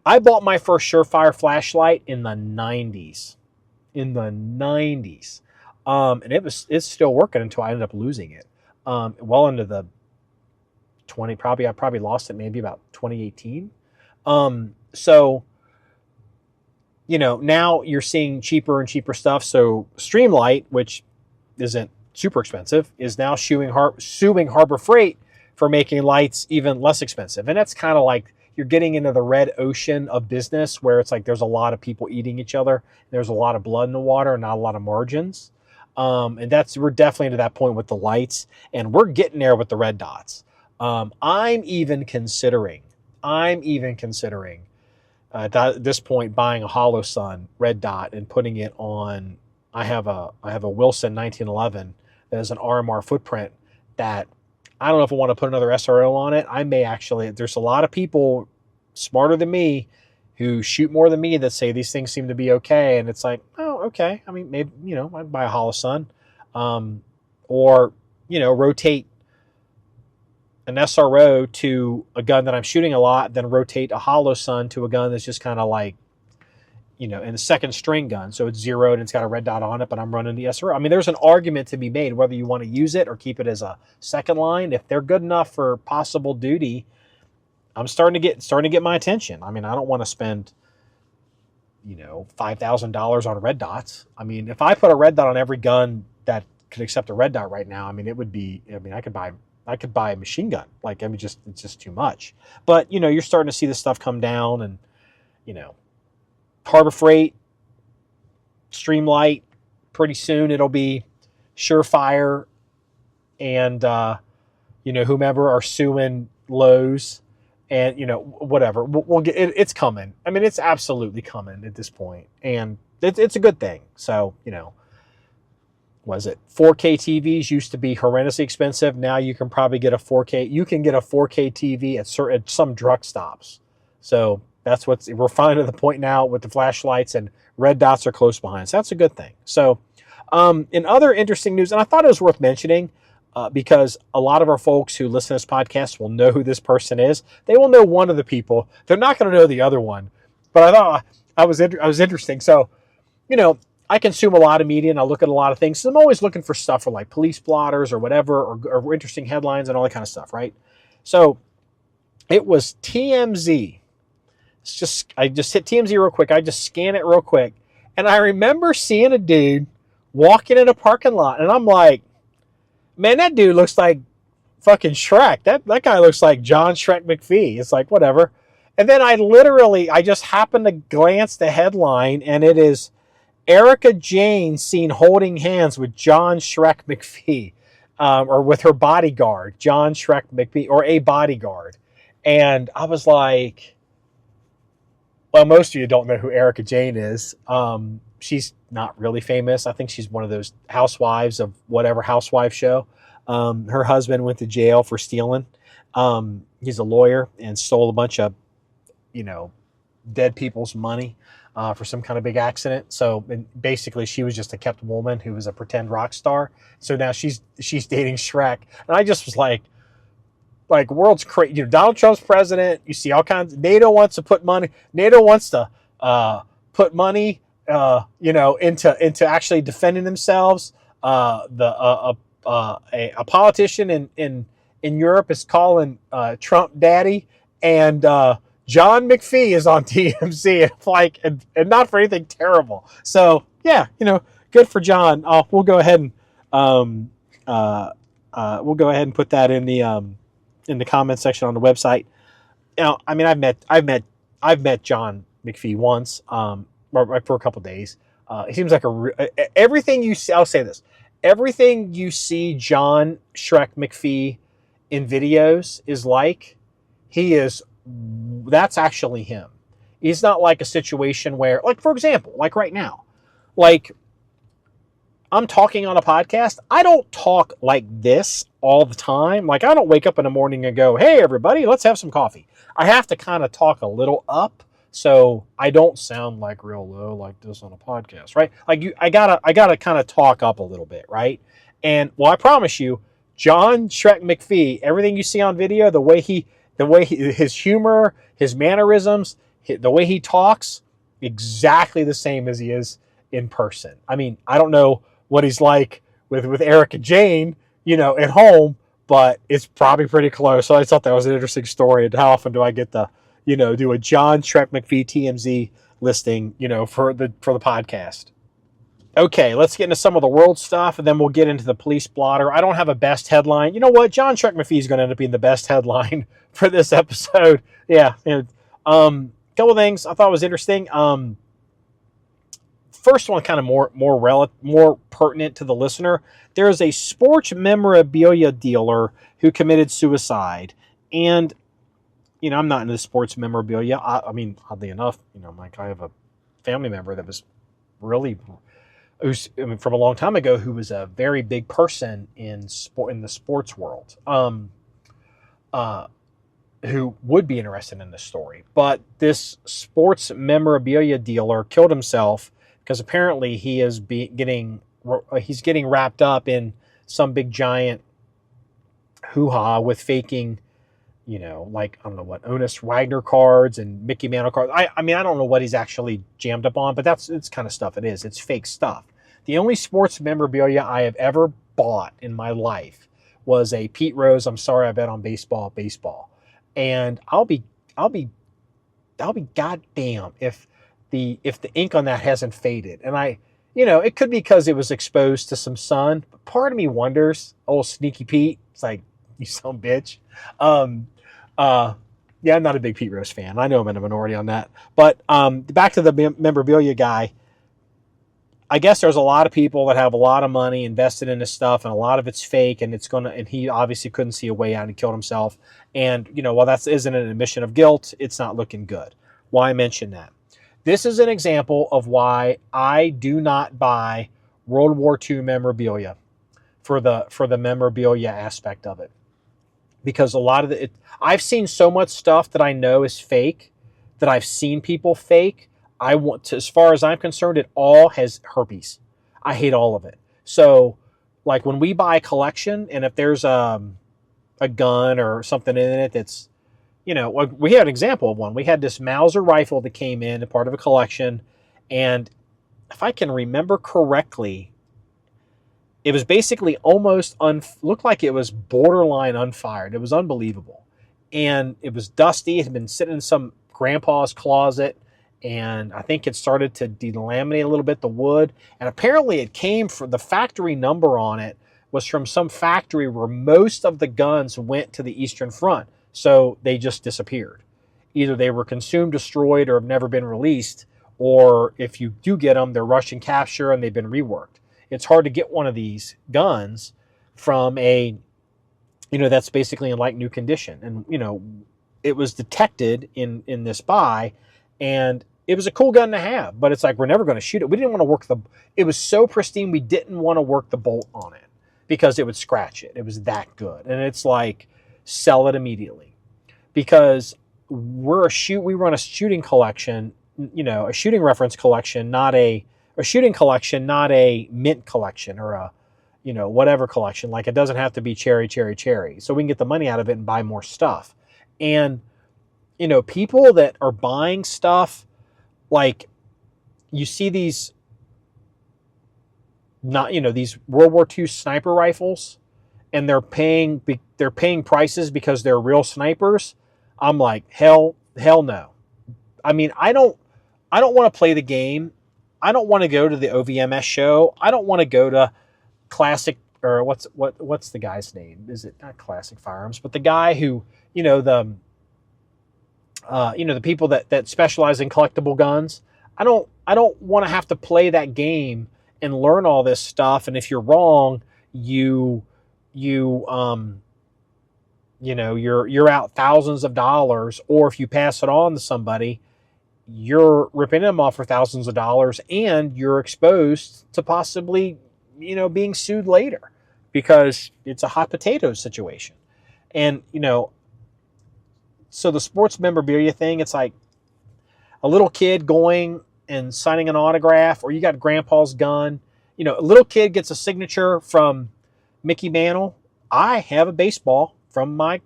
Speaker 1: I bought my first Surefire flashlight in the 90s. And it's still working until I ended up losing it. Well into the 20, I probably lost it maybe about 2018. So, now you're seeing cheaper and cheaper stuff. So Streamlight, which isn't super expensive, is now suing Harbor Freight for making lights even less expensive. And that's kind of like, you're getting into the red ocean of business where it's like there's a lot of people eating each other. There's a lot of blood in the water and not a lot of margins. And we're definitely to that point with the lights, and we're getting there with the red dots. I'm even considering at this point buying a Hollow Sun red dot and putting it on. I have a Wilson 1911 that has an RMR footprint that I don't know if I want to put another SRO on it. I may actually. There's a lot of people smarter than me who shoot more than me that say these things seem to be okay, and it's like, oh, okay. Maybe, I'd buy a Hollow Sun, or, rotate an SRO to a gun that I'm shooting a lot, then rotate a Hollow Sun to a gun that's just kind of like, in a second string gun. So it's zeroed and it's got a red dot on it, but I'm running the SRO. There's an argument to be made whether you want to use it or keep it as a second line. If they're good enough for possible duty, I'm starting to get my attention. I don't want to spend, $5,000 on red dots. If I put a red dot on every gun that could accept a red dot right now, it would be. I could buy a machine gun. It's just too much. But you're starting to see this stuff come down, and Harbor Freight, Streamlight. Pretty soon it'll be Surefire, and whomever are suing Lowe's. And, whatever, we'll get it. It's coming. It's absolutely coming at this point. And it's a good thing. So, was it 4K TVs used to be horrendously expensive. Now you can probably get a 4K. You can get a 4K TV at some drug stops. So that's we're finally to the point now with the flashlights, and red dots are close behind. So that's a good thing. So in other interesting news, and I thought it was worth mentioning, because a lot of our folks who listen to this podcast will know who this person is. They will know one of the people. They're not going to know the other one. But I thought I was interesting. So, I consume a lot of media and I look at a lot of things. So I'm always looking for stuff for like police blotters or whatever, or interesting headlines and all that kind of stuff, right? So it was TMZ. I just hit TMZ real quick. I just scan it real quick. And I remember seeing a dude walking in a parking lot. And I'm like, man, that dude looks like fucking Shrek. That guy looks like John Shrek McFee. It's like, whatever. And then I just happened to glance the headline, and it is Erica Jane seen holding hands with John Shrek McFee, or with her bodyguard, John Shrek McFee, or a bodyguard. And I was like, well, most of you don't know who Erica Jane is. She's not really famous. I think she's one of those housewives of whatever housewife show. Her husband went to jail for stealing. He's a lawyer and stole a bunch of, dead people's money for some kind of big accident. So basically, she was just a kept woman who was a pretend rock star. So now she's dating Shrek, and I just was like world's crazy. Donald Trump's president. You see all kinds. NATO wants to put money. NATO wants to put money, into actually defending themselves. A politician in Europe is calling Trump daddy, and John McFee is on TMZ. And not for anything terrible. So yeah, good for John. We'll go ahead and put that in the comment section on the website. I mean, I've met John McFee once, for a couple days. He seems like everything you see. I'll say this: everything you see John Shrek McFee in videos is like that's actually him. He's not like a situation where, like, for example, like right now, like I'm talking on a podcast. I don't talk like this all the time. Like, I don't wake up in the morning and go, hey, everybody, let's have some coffee. I have to kind of talk a little up so I don't sound like real low like this on a podcast, right? Like I gotta kind of talk up a little bit, right? And well, I promise you, John Shrek McFee, everything you see on video, his humor, his mannerisms, the way he talks, exactly the same as he is in person. I mean, I don't know what he's like with Erica Jane, at home, but it's probably pretty close. So I thought that was an interesting story. And how often do I get to, do a John Shrek McFee TMZ listing, for the podcast? Okay, let's get into some of the world stuff, and then we'll get into the police blotter. I don't have a best headline. You know what? John Shrek McFee is going to end up being the best headline for this episode. Yeah. Couple things I thought was interesting. First one, kind of more pertinent to the listener. There is a sports memorabilia dealer who committed suicide, and I'm not into sports memorabilia. I mean, oddly enough, I have a family member that was from a long time ago, who was a very big person in the sports world, who would be interested in this story. But this sports memorabilia dealer killed himself because apparently he's getting wrapped up in some big giant hoo-ha with faking, like, I don't know what, Honus Wagner cards and Mickey Mantle cards. I mean, I don't know what he's actually jammed up on, but it's kind of stuff it is. It's fake stuff. The only sports memorabilia I have ever bought in my life was a Pete Rose, I'm sorry I bet on baseball. And I'll be goddamn if the ink on that hasn't faded. And it could be because it was exposed to some sun, but part of me wonders, old Sneaky Pete, it's like, you son of a bitch. Yeah, I'm not a big Pete Rose fan. I know I'm in a minority on that. But back to the memorabilia guy. I guess there's a lot of people that have a lot of money invested in this stuff, and a lot of it's fake, and he obviously couldn't see a way out and killed himself. And, while that isn't an admission of guilt, it's not looking good. Why mention that? This is an example of why I do not buy World War II memorabilia for the memorabilia aspect of it. Because a lot of I've seen so much stuff that I know is fake, that I've seen people fake. As far as I'm concerned, it all has herpes. I hate all of it. So, like, when we buy a collection, and if there's a gun or something in it that's, we had an example of one. We had this Mauser rifle that came in, a part of a collection, and if I can remember correctly, it was basically almost looked like it was borderline unfired. It was unbelievable. And it was dusty. It had been sitting in some grandpa's closet. And I think it started to delaminate a little bit, the wood. And apparently it came from the factory number on it was from some factory where most of the guns went to the Eastern Front. So they just disappeared. Either they were consumed, destroyed, or have never been released. Or if you do get them, they're Russian capture and they've been reworked. It's hard to get one of these guns from a, that's basically in like new condition. And, it was detected in this buy, and it was a cool gun to have, but it's like, we're never going to shoot it. We didn't want to it was so pristine, we didn't want to work the bolt on it because it would scratch it. It was that good. And it's like, sell it immediately, because we run a shooting collection, a shooting reference collection, not a shooting collection, not a mint collection or a, whatever collection. Like, it doesn't have to be cherry. So we can get the money out of it and buy more stuff. And, people that are buying stuff, like, you see these, these World War II sniper rifles, and they're paying prices because they're real snipers. I'm like, hell no. I mean, I don't want to play the game. I don't want to go to the OVMS show. I don't want to go to Classic, or what's the guy's name? Is it not Classic Firearms, but the guy who, the people that specialize in collectible guns. I don't want to have to play that game and learn all this stuff. And if you're wrong, you're out thousands of dollars, or if you pass it on to somebody, you're ripping them off for thousands of dollars, and you're exposed to possibly, being sued later because it's a hot potato situation. And, so the sports memorabilia thing, it's like a little kid going and signing an autograph, or you got grandpa's gun. A little kid gets a signature from Mickey Mantle. I have a baseball from my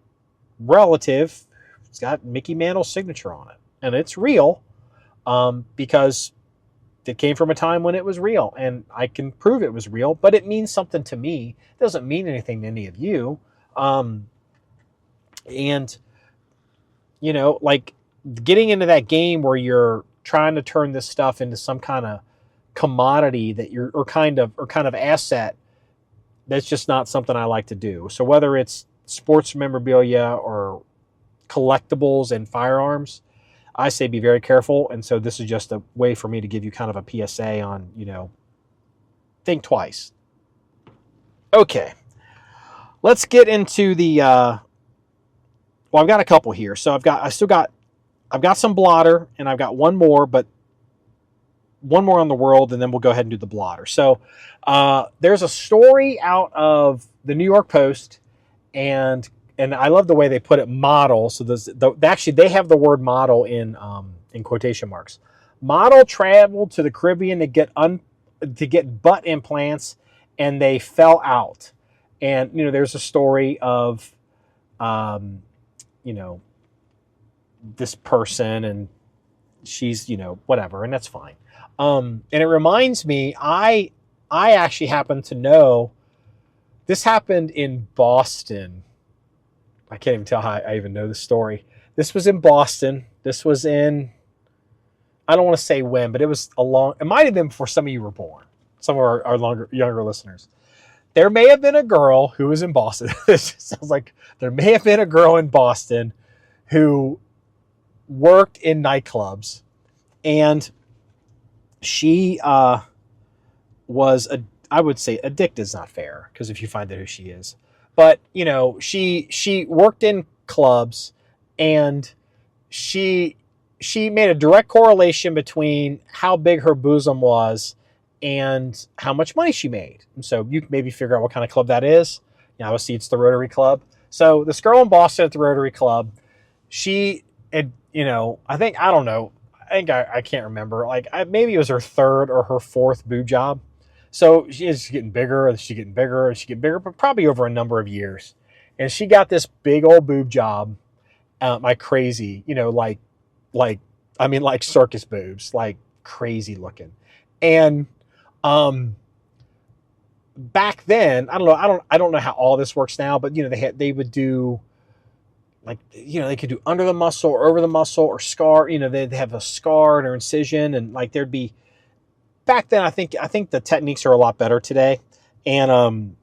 Speaker 1: relative. It's got Mickey Mantle's signature on it, and it's real because it came from a time when it was real, and I can prove it was real, but it means something to me. It doesn't mean anything to any of you. Like getting into that game where you're trying to turn this stuff into some kind of commodity that or kind of asset, that's just not something I like to do. So whether it's sports memorabilia or collectibles and firearms, I say be very careful. And so this is just a way for me to give you kind of a PSA on, think twice. Okay. Let's get into the, I've got a couple here. So I've got some blotter, and I've got one more on the world, and then we'll go ahead and do the blotter. So there's a story out of the New York Post, and I love the way they put it, model. So actually they have the word model in quotation marks. Model traveled to the Caribbean to get butt implants, and they fell out. And there's a story of this person, and she's whatever, and that's fine. And it reminds me, I actually happen to know this happened in Boston. I can't even tell how I even know this story. This was in Boston. This was in, I don't want to say when, but it might have been before some of you were born. Some of our younger listeners. There may have been a girl who was in Boston. This sounds like there may have been a girl in Boston who worked in nightclubs, and she was I would say addicted is not fair, because if you find out who she is, but she worked in clubs, and she made a direct correlation between how big her bosom was and how much money she made. And so you can maybe figure out what kind of club that is. Obviously it's the Rotary Club. So this girl in Boston at the Rotary Club, she had, I can't remember. Maybe it was her third or her fourth boob job. So she's getting bigger, and she's getting bigger, and she's getting bigger, but probably over a number of years. And she got this big old boob job, like crazy, like circus boobs, like crazy looking. And back then, I don't know how all this works now, but they would do, like, they could do under the muscle or over the muscle or scar. They'd have a scar or incision, and like there'd be, back then. I think the techniques are a lot better today, and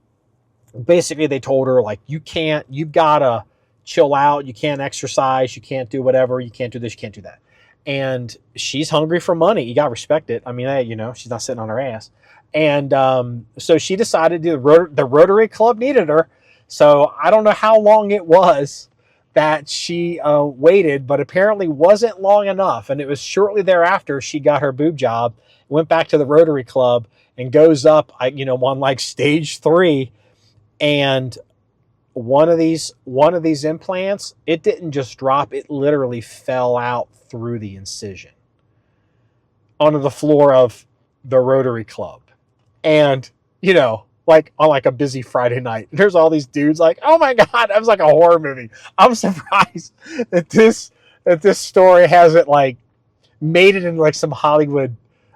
Speaker 1: basically they told her, like, you've gotta chill out, you can't exercise, you can't do whatever, you can't do this, you can't do that. And she's hungry for money. You gotta respect it. I mean, she's not sitting on her ass. And so she decided the Rotary Club needed her. So I don't know how long it was that she waited, but apparently wasn't long enough. And it was shortly thereafter she got her boob job, went back to the Rotary Club, and goes up, on like stage 3. And one of these implants, it didn't just drop, it literally fell out through the incision onto the floor of the Rotary Club. And, like on like a busy Friday night, there's all these dudes like, oh my God, that was like a horror movie. I'm surprised that this story hasn't like made it in like some Hollywood,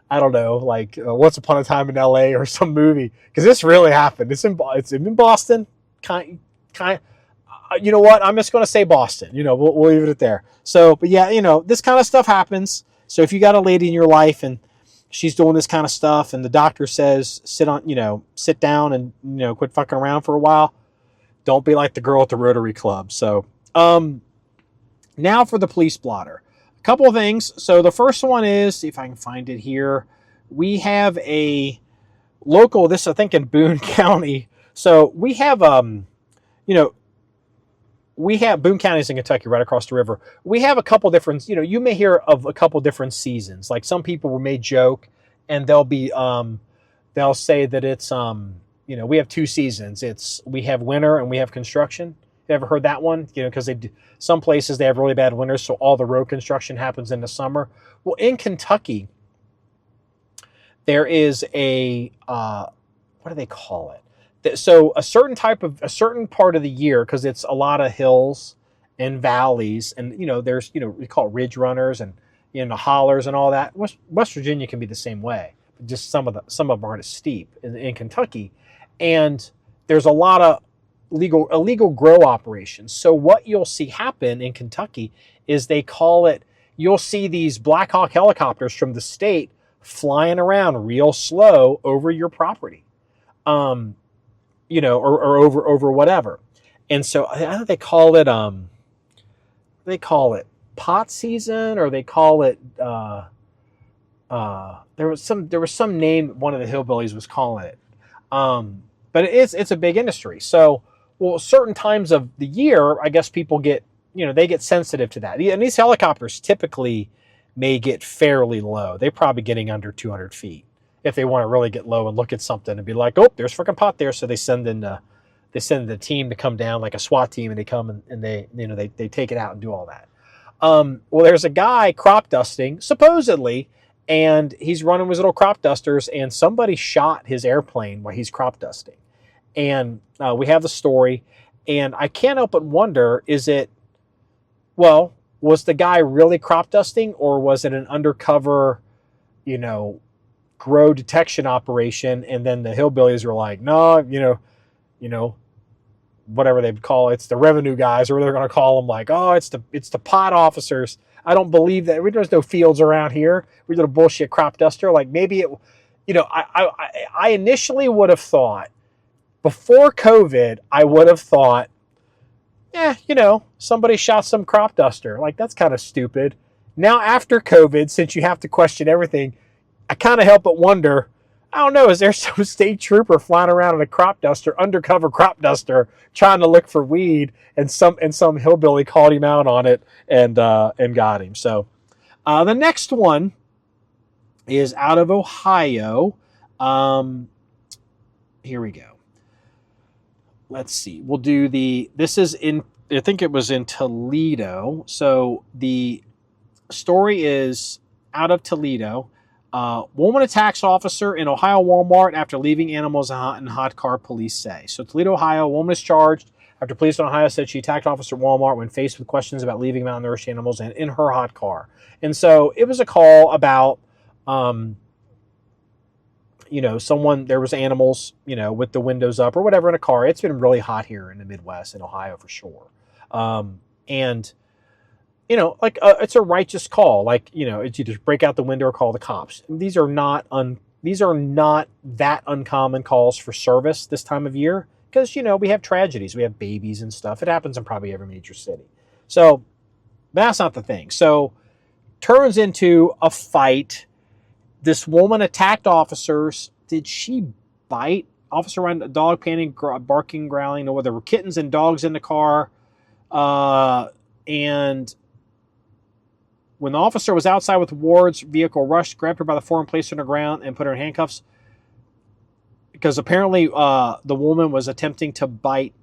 Speaker 1: I don't know, like Once Upon a Time in LA or some movie, because this really happened. It's in Boston, kind. You know what? I'm just going to say Boston. We'll leave it at there. So, but yeah, this kind of stuff happens. So if you got a lady in your life and she's doing this kind of stuff, and the doctor says sit down and quit fucking around for a while, don't be like the girl at the Rotary Club. So, now for the police blotter. A couple of things. So the first one is, see if I can find it here. We have a local, this I think in Boone County. So we have Boone County's in Kentucky, right across the river. We have a couple different, you may hear of a couple different seasons. Like some people may joke, and they'll say that it's we have 2 seasons. We have winter and we have construction. You ever heard that one? Because some places they have really bad winters, so all the road construction happens in the summer. Well, in Kentucky, there is a what do they call it? So a certain part of the year, because it's a lot of hills and valleys, and there's we call it ridge runners and hollers and all that. West Virginia can be the same way, but just some of them aren't as steep in Kentucky, and there's a lot of illegal grow operations. So what you'll see happen in Kentucky is you'll see these Black Hawk helicopters from the state flying around real slow over your property. Or over whatever. And so I think they call it pot season, or they call it there was some name one of the hillbillies was calling it. But it's a big industry. So, certain times of the year, I guess people get, they get sensitive to that. And these helicopters typically may get fairly low. They're probably getting under 200 feet. If they want to really get low and look at something and be like, oh, there's freaking pot there. So they send the team to come down, like a SWAT team, and they come and they take it out and do all that. There's a guy crop dusting, supposedly, and he's running with his little crop dusters, and somebody shot his airplane while he's crop dusting. And we have the story, and I can't help but wonder, was the guy really crop dusting, or was it an undercover, grow detection operation? And then the hillbillies were like, no, whatever they call it, it's the revenue guys, or they're going to call them like, oh, it's the pot officers. I don't believe that. There's no fields around here. We did a bullshit crop duster. Like maybe it, I initially would have thought, before COVID, I would have thought, somebody shot some crop duster. Like that's kind of stupid. Now after COVID, since you have to question everything, I kind of help but wonder, I don't know, is there some state trooper flying around in a crop duster, undercover crop duster, trying to look for weed, and some hillbilly called him out on it and got him. So the next one is out of Ohio. Here we go. Let's see. We'll do this is in, I think it was in Toledo. So the story is out of Toledo. Woman attacks officer in Ohio Walmart after leaving animals in hot car, police say. So Toledo, Ohio, woman is charged after police in Ohio said she attacked officer at Walmart when faced with questions about leaving malnourished animals in her hot car. And so it was a call about there was animals, with the windows up or whatever in a car. It's been really hot here in the Midwest, in Ohio for sure. And it's a righteous call. It's either break out the window or call the cops. And these are not that uncommon calls for service this time of year because, we have tragedies. We have babies and stuff. It happens in probably every major city. So that's not the thing. So turns into a fight. This woman attacked officers. Did she bite? Officer ran a dog, panting, barking, growling. No, there were kittens and dogs in the car. And when the officer was outside with Ward's vehicle, rushed, grabbed her by the forearm, placed her on the ground, and put her in handcuffs. Because apparently the woman was attempting to bite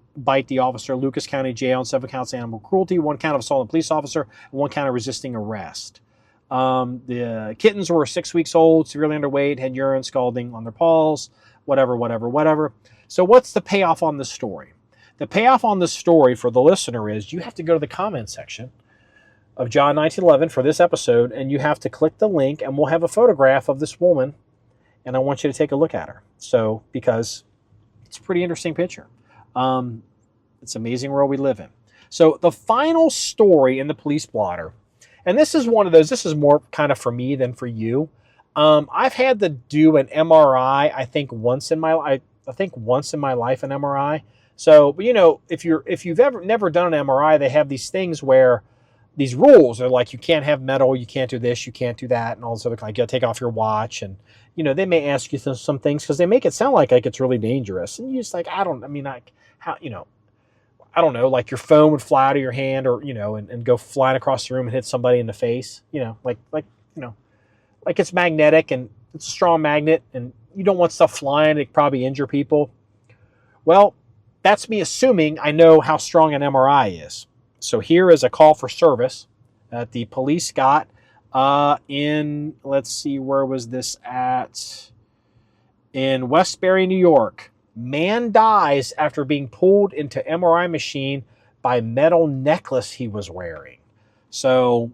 Speaker 1: the officer. Lucas County Jail on 7 counts of animal cruelty, 1 count of assault on a police officer, and 1 count of resisting arrest. The kittens were 6 weeks old, severely underweight, had urine, scalding on their paws, whatever. So what's the payoff on this story? The payoff on this story for the listener is you have to go to the comment section of John 1911 for this episode, and you have to click the link, and we'll have a photograph of this woman, and I want you to take a look at her. So, because it's a pretty interesting picture. It's an amazing world we live in. So the final story in the police blotter, and this is one of those, this is more kind of for me than for you. I've had to do an MRI, I think once in my life, an MRI. So, if you've never done an MRI, they have these things where these rules are like, you can't have metal, you can't do this, you can't do that, and all this other kind. You got to take off your watch, and they may ask you some things because they make it sound like it's really dangerous, and you just like, I don't know, like your phone would fly out of your hand, or and go flying across the room and hit somebody in the face, like it's magnetic and it's a strong magnet, and you don't want stuff flying; it could probably injure people. Well, that's me assuming I know how strong an MRI is. So here is a call for service that the police got in, let's see, where was this at? In Westbury, New York. Man dies after being pulled into MRI machine by metal necklace he was wearing. So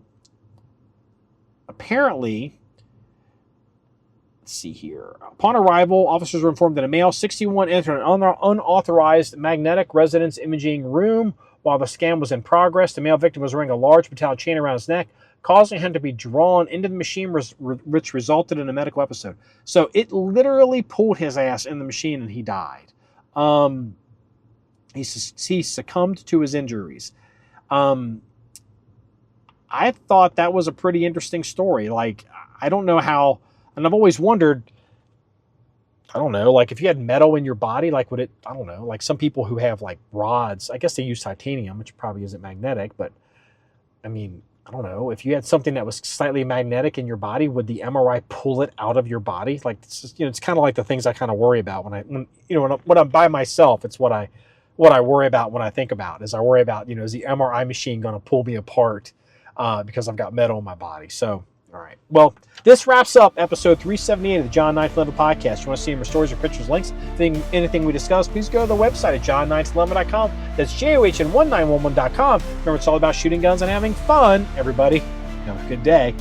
Speaker 1: apparently, let's see here. Upon arrival, officers were informed that a male 61 entered an unauthorized magnetic resonance imaging room. While the scan was in progress, the male victim was wearing a large metallic chain around his neck, causing him to be drawn into the machine, which resulted in a medical episode. So it literally pulled his ass in the machine, and he died. He succumbed to his injuries. I thought that was a pretty interesting story. Like, I don't know how, and I've always wondered, I don't know, like if you had metal in your body, like would it, I don't know, like some people who have like rods, I guess they use titanium, which probably isn't magnetic, but I mean, I don't know, if you had something that was slightly magnetic in your body, would the MRI pull it out of your body? Like, it's just, it's kind of like the things I kind of worry about when I'm by myself. It's what I worry about when I think about is I worry about, is the MRI machine going to pull me apart because I've got metal in my body. So, all right. Well, this wraps up episode 378 of the John 911 podcast. You want to see more stories or pictures, links, anything we discussed, please go to the website at john911.com. That's JOHN1911.com. Remember, it's all about shooting guns and having fun, everybody. Have a good day.